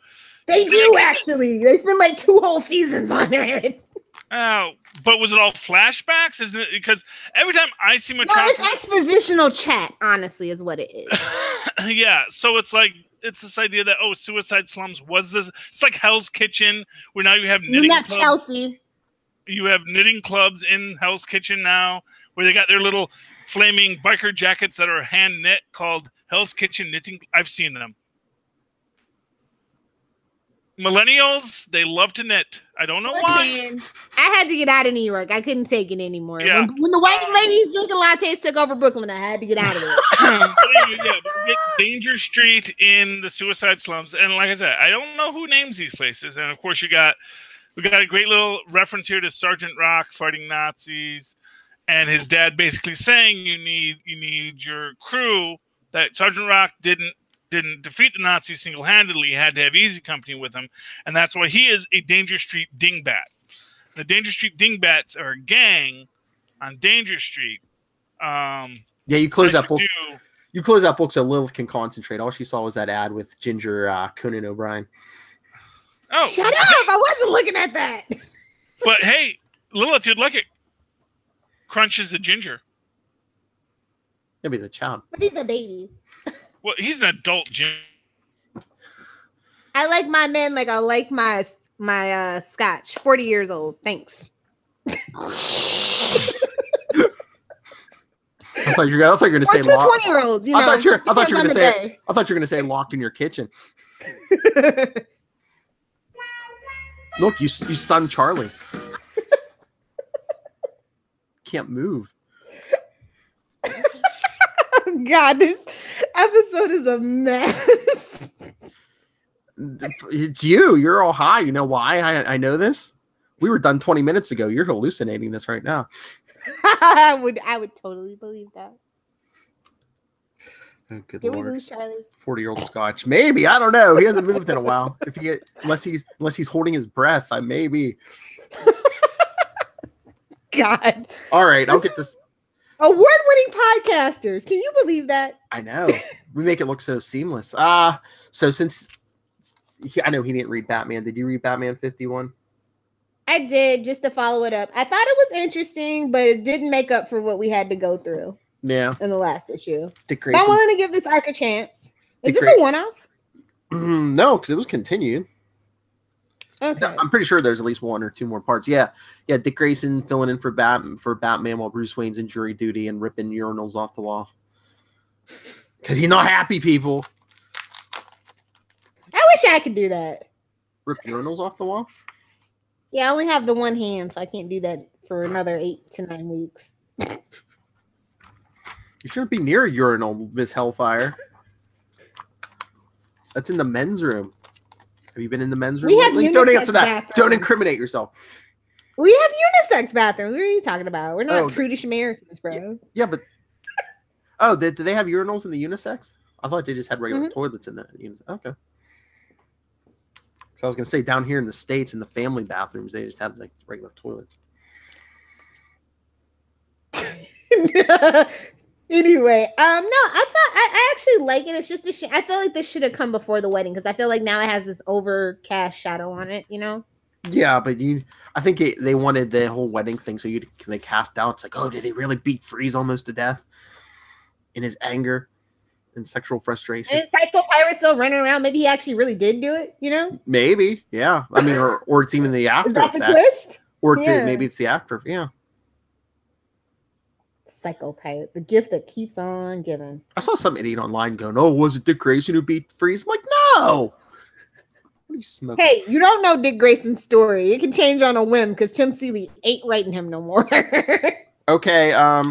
S6: They do, actually. They spend like 2 whole seasons on it.
S1: Oh, but was it all flashbacks? Isn't it? Because every time I see Metropolis...
S6: No, it's expositional chat, honestly, is what it is.
S1: Yeah, so it's like, it's this idea that, Suicide Slums was this... It's like Hell's Kitchen, where now you have knitting clubs.
S6: Chelsea.
S1: You have knitting clubs in Hell's Kitchen now, where they got their little flaming biker jackets that are hand knit called Hell's Kitchen Knitting. I've seen them. Millennials, they love to knit. I don't know why.
S6: I had to get out of New York. I couldn't take it anymore.
S1: Yeah.
S6: When the white ladies drinking lattes took over Brooklyn, I had to get out of it.
S1: But you get Danger Street in the Suicide Slums. And like I said, I don't know who names these places. And of course, you got We got a great little reference here to Sergeant Rock fighting Nazis, and his dad basically saying you need your crew. That Sergeant Rock didn't defeat the Nazis single-handedly. He had to have Easy Company with him, and that's why he is a Danger Street dingbat. The Danger Street dingbats are a gang on Danger Street.
S5: Yeah, you close that book. You close that book so Lilith can concentrate. All she saw was that ad with Ginger Conan O'Brien.
S1: Oh,
S6: shut up! I wasn't looking at that.
S1: But hey, Lilith, you'd like it. Crunch is a ginger.
S5: Maybe he's a child.
S6: But he's a baby.
S1: Well, he's an adult ginger.
S6: I like my men like I like my scotch. 40 years old. Thanks.
S5: I thought you were gonna say locked.
S6: 20-year-olds.
S5: I thought you were gonna say locked in your kitchen. Look, you stunned Charlie. Can't move.
S6: God, this episode is a mess.
S5: It's you. You're all high. You know why? I know this. We were done 20 minutes ago. You're hallucinating this right now.
S6: I would totally believe that.
S5: Oh, good
S6: Did
S5: Lord.
S6: we lose Charlie?
S5: 40-year-old Scotch. Maybe. I don't know. He hasn't moved in a while. Unless he's holding his breath, I maybe.
S6: God.
S5: All right, I'll get this.
S6: Award-winning podcasters. Can you believe that?
S5: I know. We make it look so seamless. So since I know he didn't read Batman. Did you read Batman 51?
S6: I did, just to follow it up. I thought it was interesting, but it didn't make up for what we had to go through.
S5: Yeah.
S6: In the last issue.
S5: Dick
S6: But I'm willing to give this arc a chance. Is this a one-off?
S5: No, because it was continued.
S6: Okay.
S5: No, I'm pretty sure there's at least one or two more parts. Yeah. Dick Grayson filling in for Batman while Bruce Wayne's in jury duty and ripping urinals off the wall. Because he's not happy, people.
S6: I wish I could do that.
S5: Rip urinals off the wall?
S6: Yeah, I only have the one hand, so I can't do that for another 8 to 9 weeks.
S5: You shouldn't be near a urinal, Miss Hellfire. That's in the men's room. Have you been in the men's room?
S6: We have unisex
S5: Don't answer that.
S6: bathrooms.
S5: Don't incriminate yourself.
S6: We have unisex bathrooms. What are you talking about? We're not prudish Americans, bro.
S5: Yeah, but do they have urinals in the unisex? I thought they just had regular toilets in the unisex. Okay. So I was gonna say down here in the States, in the family bathrooms, they just have like regular toilets.
S6: Anyway, no, I actually like it. It's just I feel like this should have come before the wedding because I feel like now it has this overcast shadow on it, you know?
S5: Yeah, but I think they wanted the whole wedding thing, so they cast doubt. It's like, oh, did they really beat Freeze almost to death in his anger and sexual frustration?
S6: And Psycho Pirate still running around. Maybe he actually really did do it, you know?
S5: Maybe, yeah. I mean, or it's even the after.
S6: Is that the twist?
S5: Or maybe it's the after, yeah.
S6: Psycho Pirate, the gift that keeps on giving.
S5: I saw some idiot online going, "Oh, was it Dick Grayson who beat Freeze?" I'm like, no. What are you smoking?
S6: Hey, you don't know Dick Grayson's story. It can change on a whim because Tim Seeley ain't writing him no more.
S5: Okay,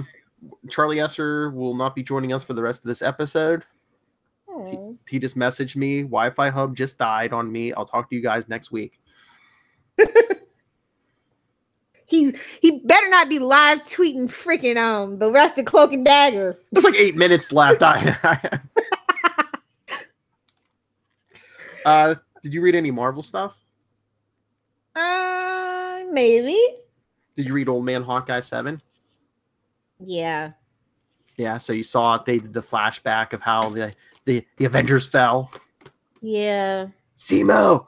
S5: Charlie Esser will not be joining us for the rest of this episode. He just messaged me, Wi-Fi hub just died on me. I'll talk to you guys next week.
S6: He better not be live tweeting freaking the rest of Cloak and Dagger.
S5: There's like 8 minutes left. Did you read any Marvel stuff?
S6: Maybe.
S5: Did you read Old Man Hawkeye 7?
S6: Yeah.
S5: Yeah, so you saw they did the flashback of how the Avengers fell.
S6: Yeah.
S5: Zemo!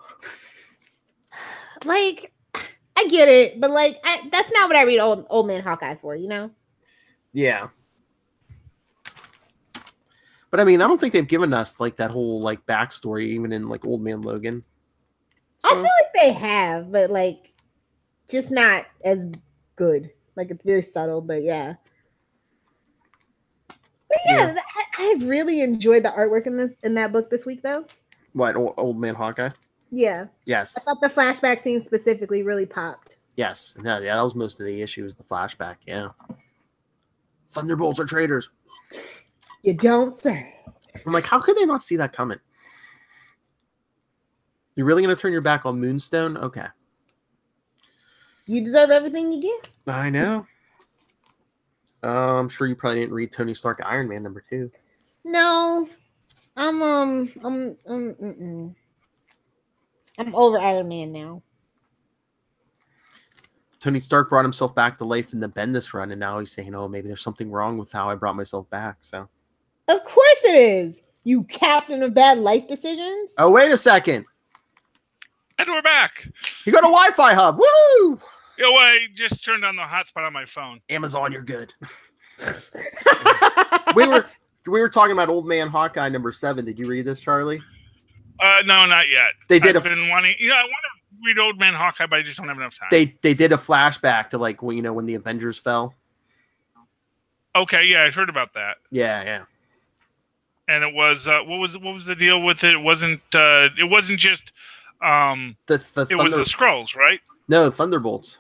S6: Like, I get it, but like, that's not what I read Old Man Hawkeye for, you know?
S5: Yeah. But I mean, I don't think they've given us like that whole like backstory, even in like Old Man Logan. So,
S6: I feel like they have, but like, just not as good. Like, it's very subtle, but yeah. But yeah, I really enjoyed the artwork in that book this week, though.
S5: What, Old Man Hawkeye?
S6: Yeah.
S5: Yes.
S6: I thought the flashback scene specifically really popped.
S5: Yes. Yeah, that was most of the issue, was the flashback, yeah. Thunderbolts are traitors.
S6: You don't say.
S5: I'm like, how could they not see that coming? You're really going to turn your back on Moonstone? Okay.
S6: You deserve everything you get.
S5: I know. I'm sure you probably didn't read Tony Stark Iron Man #2.
S6: No, I'm over Iron Man now.
S5: Tony Stark brought himself back to life in the Bendis run, and now he's saying, "Oh, maybe there's something wrong with how I brought myself back." So,
S6: of course it is. You captain of bad life decisions.
S5: oh, wait a second.
S1: And we're back.
S5: You got a Wi-Fi hub. Woo!
S1: Yo, I just turned on the hotspot on my phone.
S5: Amazon, you're good. we were talking about Old Man Hawkeye #7. Did you read this, Charlie?
S1: No, not yet. I've been wanting. I want to read Old Man Hawkeye, but I just don't have enough time.
S5: They did a flashback to like when the Avengers fell.
S1: Okay, yeah, I heard about that.
S5: Yeah.
S1: And it was what was the deal with it? It wasn't just it was the Skrulls, right?
S5: No, Thunderbolts.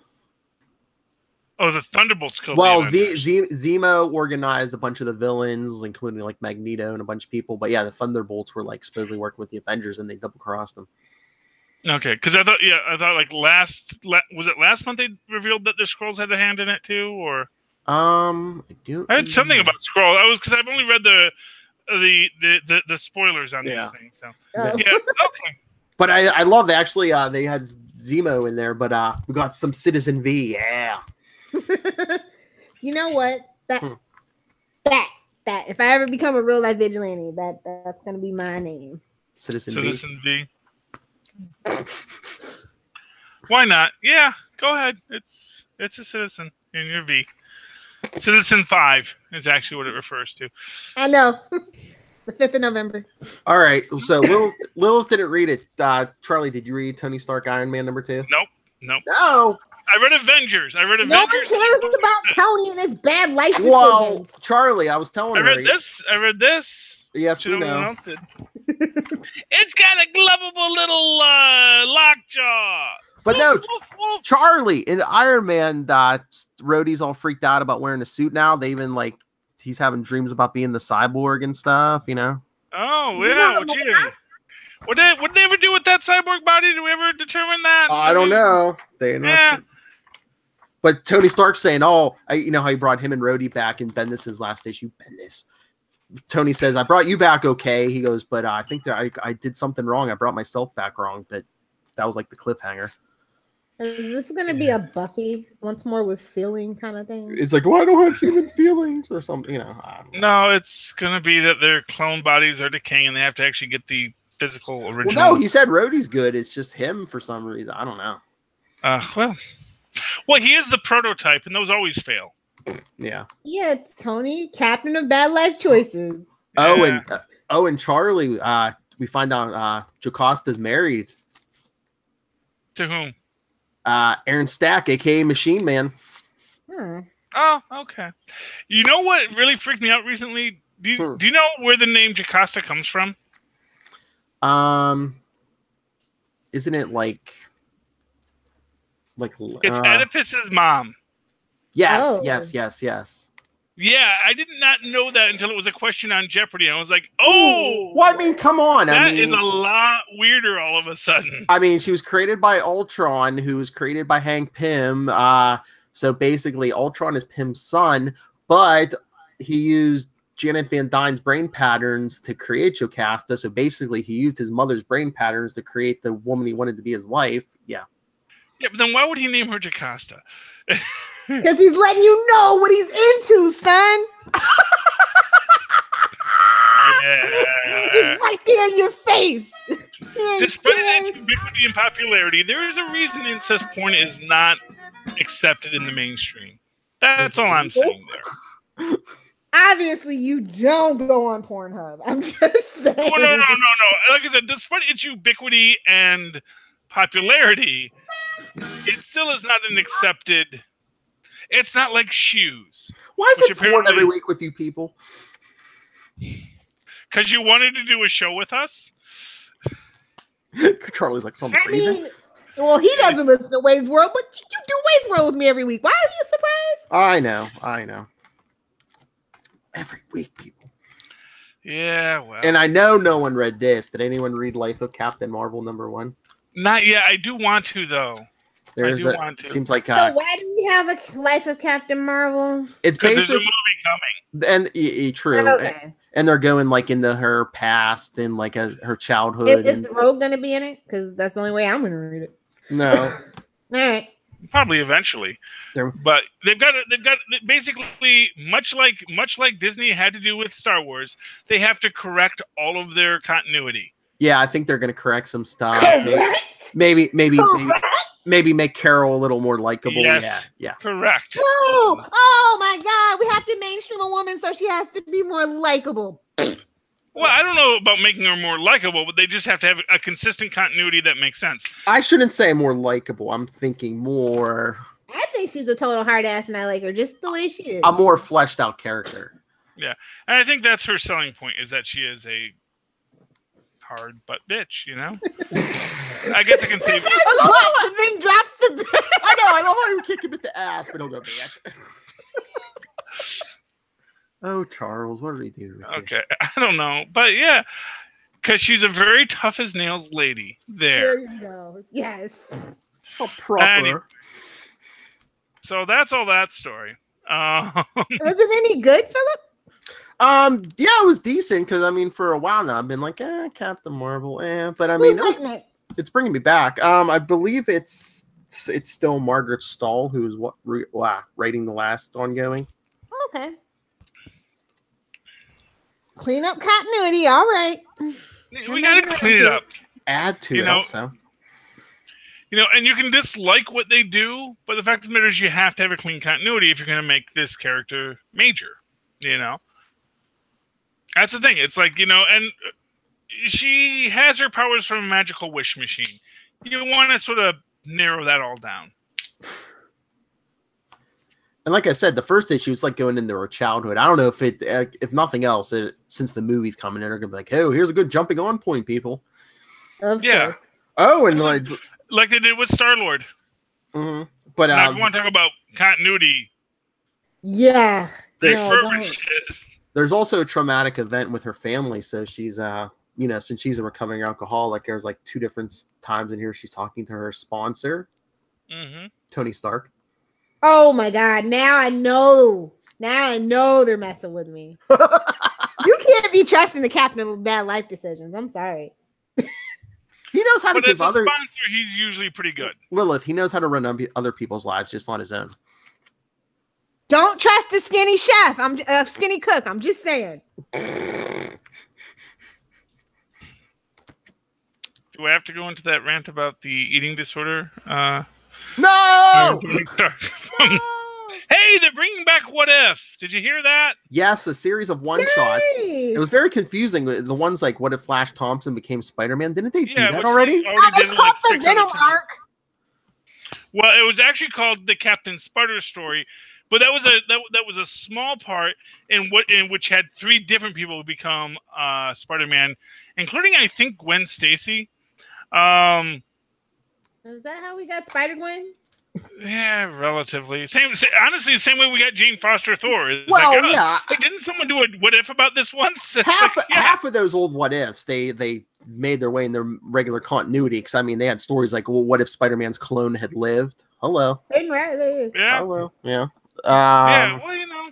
S1: Oh, the Thunderbolts killed.
S5: Well,
S1: the
S5: Zemo organized a bunch of the villains, including like Magneto and a bunch of people. But yeah, the Thunderbolts were like supposedly working with the Avengers, and they double crossed them.
S1: Okay, because I thought like was it last month they revealed that the Skrulls had a hand in it too, or
S5: I
S1: heard something about Skrull. Because I've only read the spoilers on these things. So yeah, okay.
S5: But I love that actually they had Zemo in there, but we got some Citizen V, yeah.
S6: You know what? That if I ever become a real life vigilante, that's gonna be my name.
S1: Citizen V. Why not? Yeah, go ahead. It's a citizen in your V. Citizen 5 is actually what it refers to.
S6: I know. The 5th of November.
S5: All right. So Lilith didn't read it. Charlie, did you read Tony Stark Iron Man #2?
S1: Nope.
S5: No.
S1: I read Avengers.
S6: No one cares about Tony and his bad life decisions.
S5: Well, Charlie, I was telling her.
S1: I read this.
S5: Yes, we know.
S1: No one else did. It's got a lovable little lockjaw.
S5: But no, Charlie in Iron Man, Rhodey's all freaked out about wearing a suit now. They even he's having dreams about being the cyborg and stuff, you know?
S1: Oh, yeah. What did they ever do with that cyborg body? Did we ever determine that?
S5: I don't know. But Tony Stark's saying, you know how he brought him and Rhodey back in Bendis' last issue? Bendis. Tony says, I brought you back okay. He goes, but I think that I did something wrong. I brought myself back wrong. But that was like the cliffhanger.
S6: Is this going to be a Buffy once more with feeling kind of thing?
S5: It's like, well, I don't have human feelings or something, you know.
S1: No, it's going to be that their clone bodies are decaying and they have to actually get the physical original.
S5: Well, no, he said Rhodey's good. It's just him for some reason. I don't know.
S1: Well, he is the prototype, and those always fail.
S5: Yeah.
S6: Yeah, Tony, captain of bad life choices.
S1: Yeah.
S5: And Charlie, we find out Jocasta's married.
S1: To whom?
S5: Aaron Stack, aka Machine Man.
S1: Oh, okay. You know what really freaked me out recently? Do you know where the name Jocasta comes from?
S5: Isn't it like
S1: it's Oedipus's mom.
S5: Yes.
S1: Yeah, I did not know that until it was a question on Jeopardy. I was like, oh!
S5: Well, I mean, come on.
S1: That is a lot weirder all of a sudden.
S5: I mean, she was created by Ultron, who was created by Hank Pym. So basically, Ultron is Pym's son, but he used Janet Van Dyne's brain patterns to create Jocasta. So basically, he used his mother's brain patterns to create the woman he wanted to be his wife. Yeah.
S1: Yeah, but then why would he name her Jocasta?
S6: Because he's letting you know what he's into, son. Just right there in your face.
S1: Despite its ubiquity and popularity, there is a reason incest porn is not accepted in the mainstream. That's all I'm saying there.
S6: Obviously, you don't go on Pornhub. I'm just saying.
S1: Oh, no. Like I said, despite its ubiquity and popularity, it still is not an accepted. It's not like shoes.
S5: Why is it porn every week with you people?
S1: Because you wanted to do a show with us?
S5: Charlie's like, something crazy.
S6: Well, he doesn't listen to Wayne's World, but you do Wayne's World with me every week. Why are you surprised?
S5: I know. Every week, people.
S1: Yeah, well.
S5: And I know no one read this. Did anyone read Life of Captain Marvel #1?
S1: Not yet. I do want to, though.
S5: There's
S1: do want to.
S5: Seems like
S6: So why do we have a Life of Captain Marvel?
S5: it's
S1: Because there's a
S5: basically
S1: movie coming.
S5: and true.
S6: Okay.
S5: And they're going like into her past and like as her childhood.
S6: Is
S5: and,
S6: Rogue gonna be in it? Because that's the only way I'm gonna read it.
S5: no,
S6: All right.
S1: Probably eventually,
S5: They're-
S1: but they've got basically much like Disney had to do with Star Wars. They have to correct all of their continuity.
S5: yeah, I think they're going to correct some stuff.
S6: Correct.
S5: Maybe
S6: Correct.
S5: make Carol a little more likable.
S1: Yes.
S5: Yeah.
S1: Correct.
S6: Whoa! Oh my God! We have to mainstream a woman so she has to be more likable.
S1: Well, I don't know about making her more likable, but they just have to have a consistent continuity that makes sense.
S5: I shouldn't say more likable. I'm thinking more.
S6: I think she's a total hard ass, and I like her just the way she is.
S5: A more fleshed out character.
S1: Yeah, and I think that's her selling point is that she is a hard butt bitch. You know, I guess I can say.
S6: And then drops the.
S5: I know. I love how you kick him at the ass, but he'll go back. Oh, Charles, what did he do?
S1: Okay, I don't know, but yeah, because she's a very tough as nails lady.
S6: There you go. Yes.
S5: Oh, proper.
S1: So that's all that story.
S6: Was it any good, Philip?
S5: Yeah, it was decent because I mean, for a while now, I've been like, Captain Marvel, but I mean, it's bringing me back. I believe it's still Margaret Stahl who's writing the last ongoing.
S6: Okay. Clean up continuity. All right.
S1: We gotta clean it up.
S5: Add to
S1: You
S5: it
S1: know,
S5: also.
S1: You know, and you can dislike what they do, but the fact of the matter is you have to have a clean continuity if you're going to make this character major, you know? That's the thing. It's like, you know, and she has her powers from a magical wish machine. You want to sort of narrow that all down.
S5: And like I said, the first issue is like going into her childhood. I don't know if if nothing else, since the movie's coming in, they're going to be like, oh, here's a good jumping on point, people.
S6: Of course.
S5: Oh, and like
S1: they did with Star-Lord.
S5: Mm-hmm. But
S1: now, if you want to talk about continuity,
S6: yeah,
S5: there's also a traumatic event with her family. So she's, you know, since she's a recovering alcoholic, there's like 2 different times in here she's talking to her sponsor, Tony Stark.
S6: Oh my God! Now I know. Now I know they're messing with me. You can't be trusting the captain of bad life decisions. I'm sorry.
S5: He knows how to give other
S1: sponsor. He's usually pretty good.
S5: Lilith. He knows how to run other people's lives, just not his own.
S6: Don't trust a skinny chef. I'm a skinny cook. I'm just saying.
S1: Do I have to go into that rant about the eating disorder?
S5: No!
S1: Hey, they're bringing back What If. Did you hear that?
S5: Yes, a series of one-shots. It was very confusing. The ones like, what if Flash Thompson became Spider-Man? Didn't they do that already?
S6: It's called the Venom arc.
S1: Well, it was actually called the Captain Sparta story, but that was a small part in which had 3 different people who become Spider-Man, including I think Gwen Stacy.
S6: Is that how we got Spider-Gwen?
S1: Yeah, relatively. Honestly, the same way we got Jane Foster Thor. It's
S5: well,
S1: like,
S5: yeah.
S1: Hey, didn't someone do a what if about this once?
S5: Half of those old what ifs, they made their way in their regular continuity. Because I mean, they had stories like, well, what if Spider-Man's clone had lived? Hello.
S6: Yeah.
S5: Hello. Yeah.
S1: Yeah. Well, you know.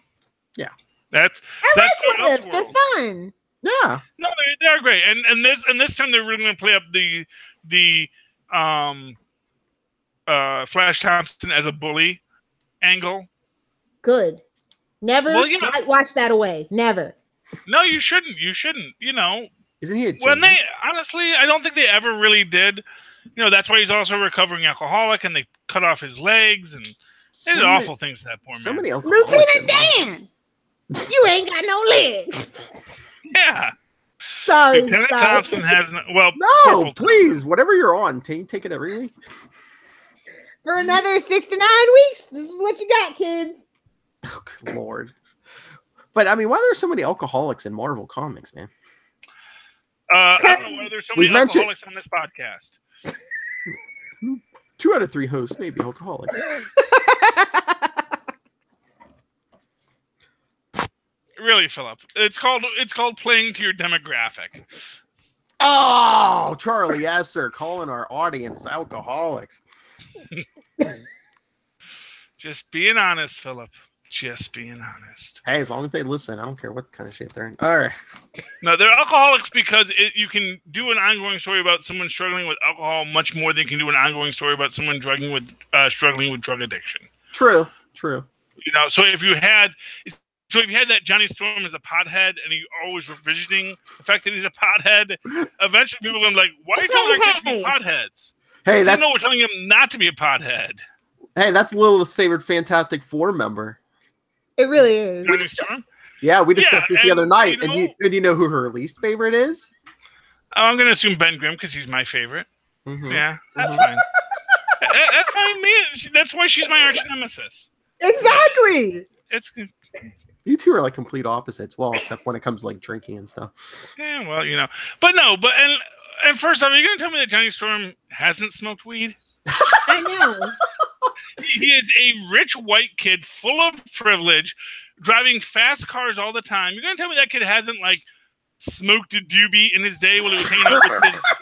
S5: Yeah.
S1: That's
S6: what ifs. They're fun.
S5: Yeah.
S1: No, they're great. And this time they're really going to play up the Flash Thompson as a bully angle.
S6: Good. Never watch that away. Never.
S1: No, you shouldn't. You shouldn't. You know.
S5: Isn't he?
S1: When they honestly, I don't think they ever really did. You know, that's why he's also a recovering alcoholic, and they cut off his legs and they did awful things to that poor man.
S5: Many
S6: Lieutenant Dan, you ain't got no legs.
S1: Yeah.
S6: Sorry.
S1: Lieutenant Thompson has
S5: no. Please, whatever you're on, take it every week.
S6: For another 6 to 9 weeks, this is what you got, kids.
S5: Oh, good Lord. But I mean, why are there so many alcoholics in Marvel Comics, man?
S1: I don't know why there's so many alcoholics on this podcast.
S5: 2 out of 3 hosts may be alcoholics.
S1: Really, Philip. It's called playing to your demographic.
S5: Oh, Charlie, yes, sir. Calling our audience alcoholics.
S1: Just being honest, Philip. Just being honest.
S5: Hey, as long as they listen, I don't care what kind of shape they're in. All right.
S1: No, they're alcoholics because you can do an ongoing story about someone struggling with alcohol much more than you can do an ongoing story about someone struggling with drug addiction.
S5: True.
S1: You know, so if you had that Johnny Storm as a pothead and he always revisiting the fact that he's a pothead, eventually people are like, why are you telling that kid to be potheads?
S5: Hey,
S1: that's we're telling him not to be a pothead.
S5: Hey, that's Lilith's favorite Fantastic Four member.
S6: It really is.
S1: Johnny Storm?
S5: Yeah, we discussed this the other night,
S1: you know,
S5: and you know who her least favorite is?
S1: I'm going to assume Ben Grimm because he's my favorite.
S5: Mm-hmm.
S1: Yeah, that's fine. That's fine. That's why she's my arch nemesis.
S6: Exactly.
S1: It's
S5: you two are like complete opposites. Well, except when it comes to like drinking and stuff.
S1: Yeah, well, you know, and first off, are you going to tell me that Johnny Storm hasn't smoked weed?
S6: I know.
S1: He is a rich white kid full of privilege, driving fast cars all the time. You're going to tell me that kid hasn't like smoked a doobie in his day while he was hanging out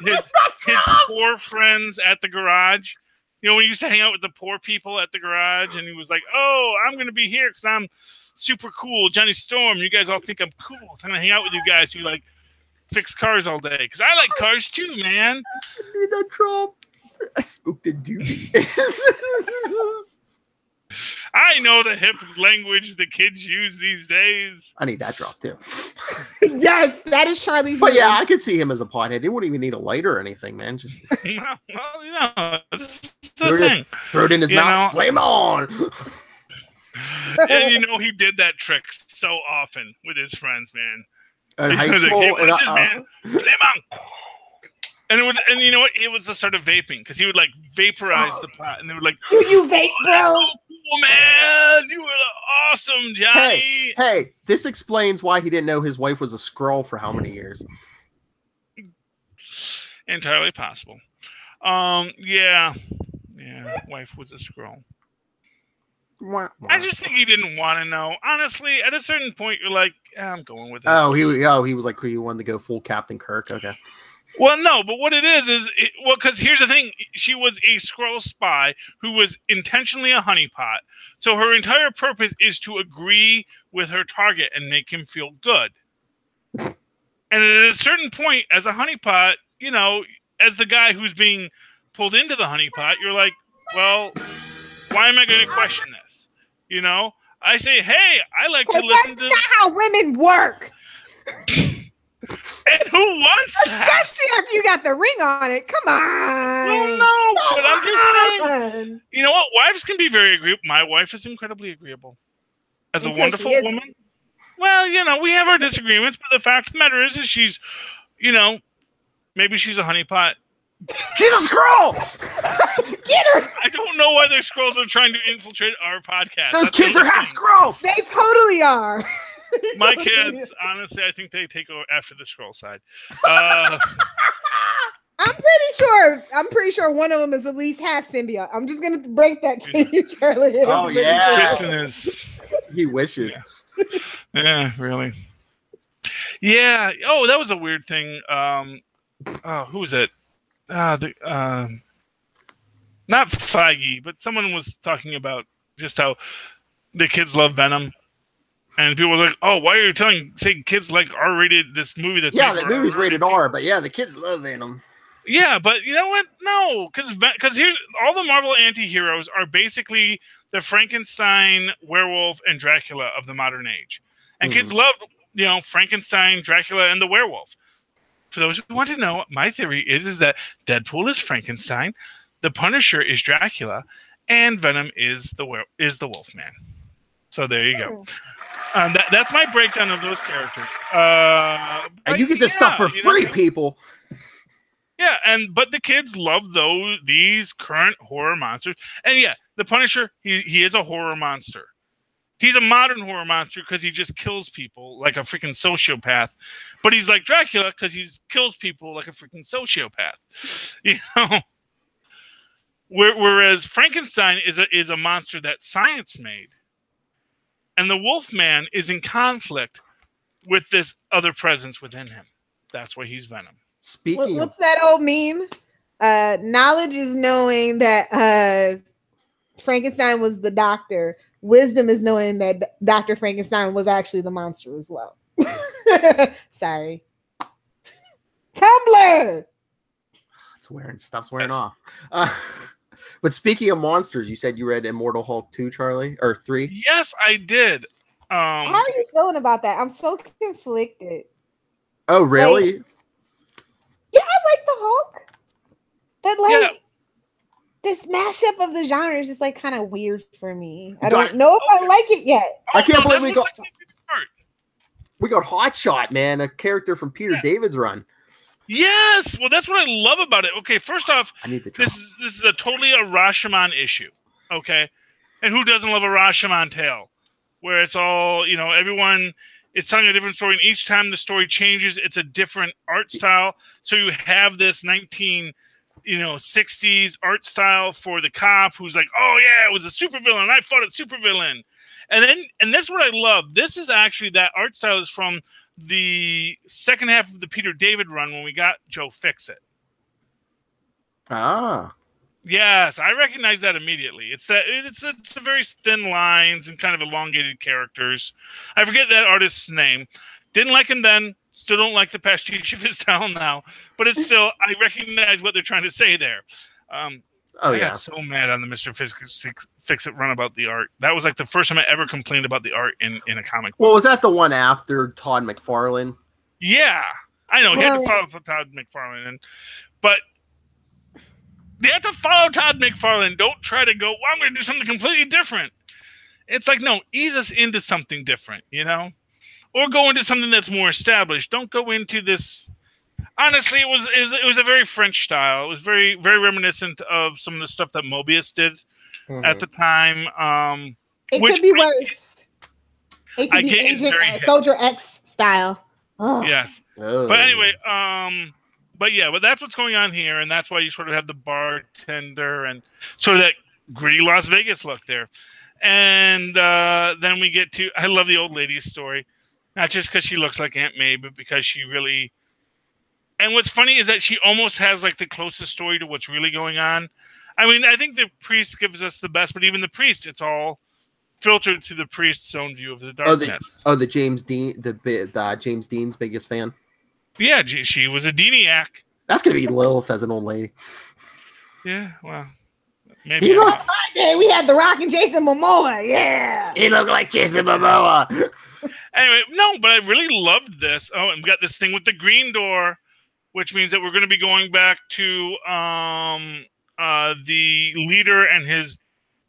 S1: with his poor friends at the garage? You know, when he used to hang out with the poor people at the garage, and he was like, "Oh, I'm going to be here because I'm super cool, Johnny Storm. You guys all think I'm cool, so I'm going to hang out with you guys who like fix cars all day because I like cars too, man."
S5: I need that Trump. I smoked a doobie.
S1: I know the hip language the kids use these days.
S5: I need that drop too.
S6: Yes, that is Charlie's.
S5: But yeah, I could see him as a pothead. He wouldn't even need a lighter or anything, man. Just
S1: well, you know, this is the thing.
S5: Throw it in his mouth. Flame on.
S1: And you know, he did that trick so often with his friends, man.
S5: In high school,
S1: like, hey, man? Flame on. And you know what? It was the start of vaping because he would like vaporize the pot, and they would like,
S6: "Do you vape, bro?
S1: Oh man, you were awesome, Johnny."
S5: Hey, this explains why he didn't know his wife was a Skrull for how many years.
S1: Entirely possible. Yeah, wife was a Skrull. I just think he didn't want to know. Honestly, at a certain point, you're like, I'm going with it.
S5: Oh, he was like, he wanted to go full Captain Kirk. Okay.
S1: Well, no, but what it is because here's the thing. She was a Skrull spy who was intentionally a honeypot. So her entire purpose is to agree with her target and make him feel good. And at a certain point, as a honeypot, you know, as the guy who's being pulled into the honeypot, you're like, well, why am I going to question this? You know? I say, hey, I like to listen to...
S6: That's not how women work.
S1: And who wants that?
S6: Especially if you got the ring on it. Come on.
S1: Well, no, but I'm just saying. You know what? Wives can be very agreeable. My wife is incredibly agreeable. As a wonderful woman. Well, you know, we have our disagreements, but the fact of the matter is she's, you know, maybe she's a honeypot.
S5: She's a Skrull!
S6: Get her!
S1: I don't know why those Skrulls are trying to infiltrate our podcast.
S5: Those kids are half Skrulls!
S6: They totally are.
S1: My kids, honestly, I think they take over after the Skrull side.
S6: I'm pretty sure one of them is at least half symbiote. I'm just gonna break that to you, Charlie.
S5: Oh yeah,
S1: Tristan is.
S5: He wishes.
S1: Yeah, really. Yeah. Oh, that was a weird thing. Who was it? Not Feige, but someone was talking about just how the kids love Venom. And people were like, "Oh, why are you saying kids like R-rated this movie?" That's
S5: the movie's rated R, but yeah, the kids love Venom.
S1: Yeah, but you know what? No, because here's all the Marvel anti-heroes are basically the Frankenstein, werewolf, and Dracula of the modern age, and kids love Frankenstein, Dracula, and the werewolf. For those who want to know, my theory is that Deadpool is Frankenstein, the Punisher is Dracula, and Venom is the Wolfman. So there you go. That's my breakdown of those characters.
S5: And you get this stuff for free, people.
S1: Yeah, but the kids love these current horror monsters. And yeah, the Punisher, he is a horror monster. He's a modern horror monster because he just kills people like a freaking sociopath. But he's like Dracula because he kills people like a freaking sociopath. You know? Whereas Frankenstein is a monster that science made. And the Wolfman is in conflict with this other presence within him. That's why he's Venom.
S6: What's that old meme? Knowledge is knowing that Frankenstein was the doctor. Wisdom is knowing that Dr. Frankenstein was actually the monster as well. Sorry. Tumblr.
S5: Stuff's wearing off. But speaking of monsters, you said you read Immortal Hulk 2, Charlie, or 3?
S1: Yes, I did.
S6: How are you feeling about that? I'm so conflicted.
S5: Oh, really?
S6: Yeah, I like the Hulk, but this mashup of the genre is just like kind of weird for me. I don't know if I like it yet.
S5: I can't believe we got Hotshot, man, a character from Peter David's run.
S1: Yes, well, that's what I love about it. Okay, first off,
S5: I need the
S1: this is a totally a Rashomon issue. Okay, and who doesn't love a Rashomon tale, where it's all everyone is telling a different story, and each time the story changes, it's a different art style. So you have this 60s art style for the cop who's like, oh yeah, it was a supervillain. I fought a supervillain, and that's what I love. This is actually that art style is from the second half of the Peter David run when we got Joe Fixit.
S5: Ah,
S1: yes, I recognize that immediately. It's a very thin lines and kind of elongated characters. I forget that artist's name. Didn't like him then. Still don't like the pastiche of his style now. But it's still, I recognize what they're trying to say there. I got so mad on the Mr. Fix-It run about the art. That was like the first time I ever complained about the art in a comic book.
S5: Well, was that the one after Todd McFarlane? Yeah,
S1: I know. He had to follow Todd McFarlane. But they have to follow Todd McFarlane. Don't try to go, well, I'm going to do something completely different. It's like, no, ease us into something different, Or go into something that's more established. Don't go into this. Honestly, it was a very French style. It was very, very reminiscent of some of the stuff that Mobius did at the time.
S6: It could be worse. It could be Agent Soldier X style. Oh.
S1: Yes. Oh. But anyway, but that's what's going on here, and that's why you sort of have the bartender and sort of that gritty Las Vegas look there. And then we get to, I love the old lady's story. Not just because she looks like Aunt May, but because she really... And what's funny is that she almost has like the closest story to what's really going on. I mean, I think the priest gives us the best, but even the priest, it's all filtered to the priest's own view of the darkness.
S5: The James Dean, the James Dean's biggest fan.
S1: Yeah, she was a Deaniac.
S5: That's gonna be Lilith as an old lady.
S1: Yeah, well, maybe.
S6: We had The Rock and Jason Momoa. Yeah,
S5: he looked like Jason Momoa.
S1: Anyway, no, but I really loved this. Oh, and we got this thing with the green door, which means that we're going to be going back to the leader and his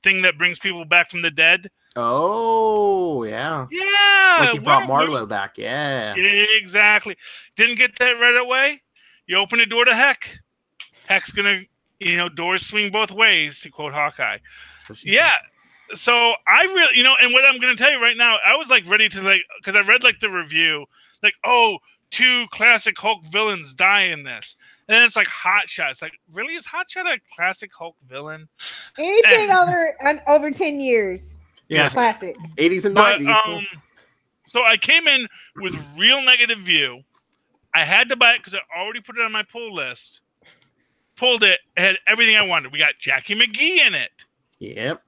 S1: thing that brings people back from the dead.
S5: Oh, yeah.
S1: Yeah.
S5: Like he brought Marlo back. Yeah.
S1: Exactly. Didn't get that right away. You open the door to Heck. Heck's going to, doors swing both ways, to quote Hawkeye. Yeah. So I really, and what I'm going to tell you right now, I was like ready to because I read like the review, like, oh, 2 classic Hulk villains die in this. And then it's like Hotshot. It's like, really? Is Hotshot a classic Hulk villain?
S6: Anything over 10 years.
S5: Yeah.
S6: Classic.
S5: 80s and 90s.
S1: So I came in with real negative view. I had to buy it because I already put it on my pull list. Pulled it. It had everything I wanted. We got Jackie McGee in it.
S5: Yep.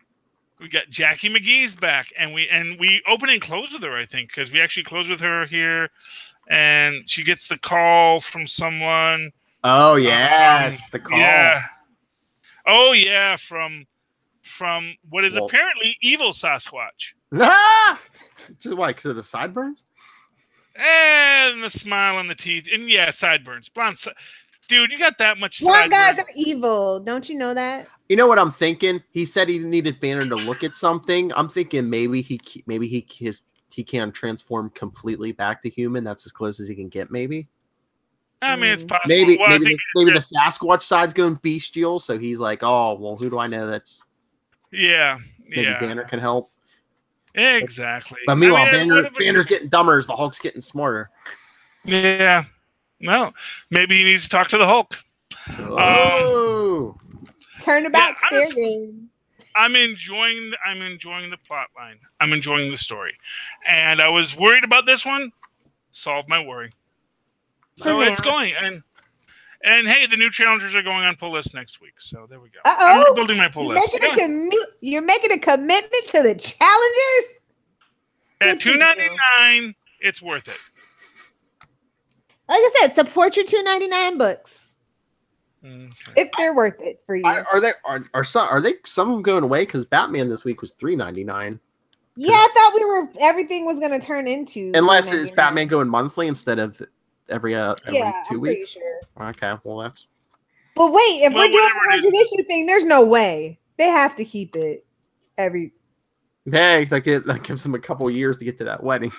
S1: We got Jackie McGee's back. And we open and close with her, I think, because we actually close with her here. And she gets the call from someone.
S5: Oh, yes. The call.
S1: Yeah. Oh, yeah. From what is apparently evil Sasquatch.
S5: Ah! Why? Because of the sideburns?
S1: And the smile on the teeth. And yeah, sideburns. Blonde. Dude, you got that much
S6: blonde guys are evil. Don't you know that?
S5: You know what I'm thinking? He said he needed Banner to look at something. I'm thinking maybe he can transform completely back to human. That's as close as he can get, maybe.
S1: I mean, it's possible.
S5: Maybe the Sasquatch side's going bestial, so he's like, oh, well, who do I know that's...
S1: Yeah.
S5: Maybe Banner can help.
S1: Exactly.
S5: But meanwhile, Banner's getting dumber as the Hulk's getting smarter.
S1: Yeah. No. Maybe he needs to talk to the Hulk.
S5: Oh.
S6: Turnabout scare game.
S1: I'm enjoying the plot line. I'm enjoying the story. And I was worried about this one. Solved my worry. So it's going. And hey, the new challengers are going on pull list next week. So there we go.
S6: Uh-oh.
S1: I'm rebuilding my pull list.
S6: You're making a commitment to the challengers?
S1: At $2.99, it's worth it.
S6: Like I said, support your $2.99 books.
S1: Okay.
S6: If they're worth it for you.
S5: Are they some of them going away? Because Batman this week was $3.99.
S6: Yeah, I thought everything was going to turn into.
S5: Unless it's Batman going monthly instead of every 2 weeks.
S6: Sure.
S5: Okay, well that's.
S6: But wait, if we're doing the 100 issue thing, there's no way they have to keep it every.
S5: Hey, that gives them a couple of years to get to that wedding.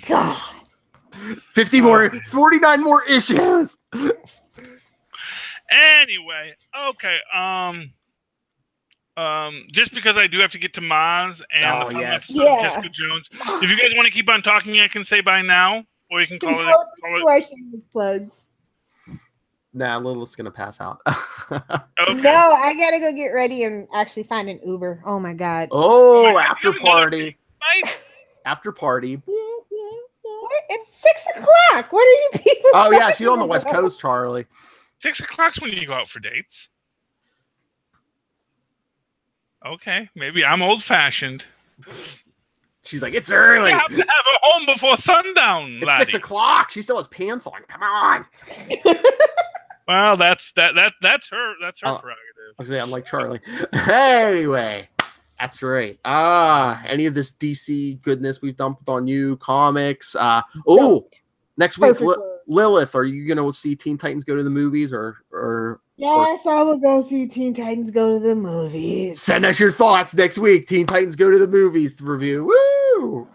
S6: God.
S5: 49 more issues.
S1: Anyway, okay. Just because I do have to get to Maz and the final episode of Jessica Jones. If you guys want to keep on talking, I can say bye now, or you can call it.
S6: Plugs.
S5: Nah, Lilith's gonna pass out.
S1: Okay.
S6: No, I gotta go get ready and actually find an Uber. Oh my god.
S5: Oh, after party. After party.
S6: It's 6 o'clock. What are you people?
S5: Oh yeah, she's on the West Coast, Charlie.
S1: 6 o'clock's when you go out for dates. Okay, maybe I'm old-fashioned.
S5: She's like, it's early.
S1: You have to have her home before sundown,
S5: It's
S1: laddie.
S5: 6 o'clock. She still has pants on. Come on.
S1: Well, that's her prerogative.
S5: I was saying, I'm like Charlie. Anyway, that's right. Any of this DC goodness we've dumped on you, comics. Next week, Lilith, are you gonna see Teen Titans go to the movies or?
S6: Yes, I will go see Teen Titans go to the movies.
S5: Send us your thoughts next week. Teen Titans go to the movies to review. Woo!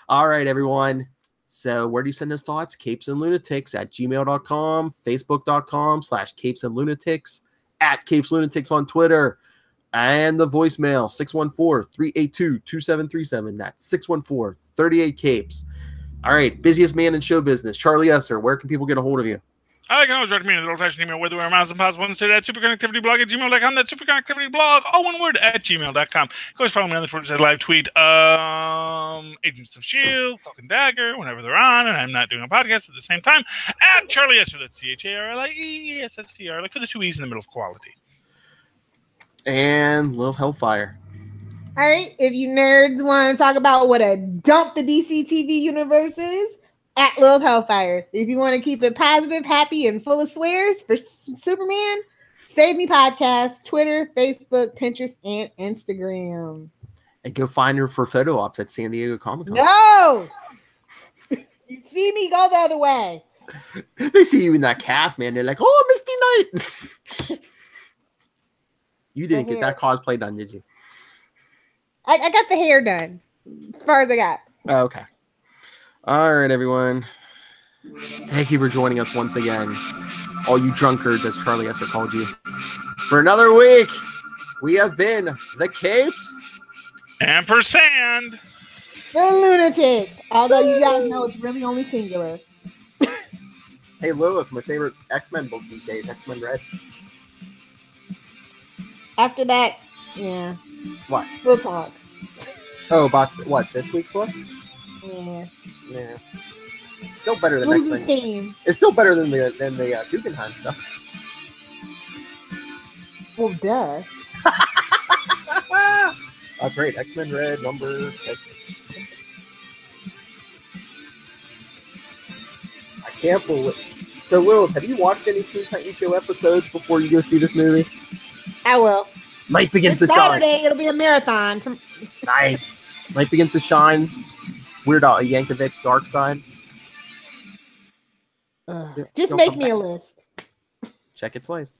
S5: All right, everyone. So where do you send us thoughts? capesandlunatics@gmail.com, facebook.com/capesandlunatics, @capeslunatics on Twitter, and the voicemail 614-382-2737. That's 614-38-CAPES. All right, busiest man in show business, Charlie Esser. Where can people get a hold of you?
S1: I can always write to me in the old-fashioned email, whether we're miles and possible instead at superconnectivityblog@gmail.com. That's superconnectivityblog, all one word, @gmail.com. Of course, follow me on the Twitter, I live tweet Agents of S.H.I.E.L.D., Cloak and Dagger, whenever they're on, and I'm not doing a podcast at the same time, @Charlie Esser. That's CharlieEsser, like for the two E's in the middle of quality.
S5: And Lil Hellfire.
S6: All right, if you nerds want to talk about what a dump the DC TV universe is, @Lil Hellfire. If you want to keep it positive, happy, and full of swears for Superman, Save Me Podcast, Twitter, Facebook, Pinterest, and Instagram.
S5: And go find her for photo ops at San Diego Comic-Con.
S6: No! You see me, go the other way.
S5: They see you in that cast, man. They're like, oh, Misty Knight. You didn't get that cosplay done, did you?
S6: I got the hair done, as far as I got.
S5: Oh, okay. All right, everyone. Thank you for joining us once again. All you drunkards, as Charlie Esser called you. For another week, we have been the Capes.
S1: Ampersand.
S6: The Lunatics. Although you guys know it's really only singular.
S5: Hey, Lilith, my favorite X-Men book these days, X-Men Red.
S6: After that, yeah.
S5: What?
S6: We'll talk.
S5: Oh, about what? This week's book?
S6: Yeah.
S5: Yeah. It's still better than
S6: Losing
S5: X-Men.
S6: steam.
S5: It's still better than the Guggenheim stuff.
S6: Well, duh.
S5: That's right. X-Men Red number 6. I can't believe. So, Lilith, have you watched any Teen Titans Go episodes before you go see this movie?
S6: I will.
S5: Light begins
S6: This
S5: to
S6: Saturday,
S5: shine.
S6: it'll be a marathon.
S5: Nice. Light begins to shine. Weird Al Yankovic, Dark Side.
S6: Just
S5: Don't
S6: make
S5: come
S6: me a
S5: back.
S6: list.
S5: Check it twice.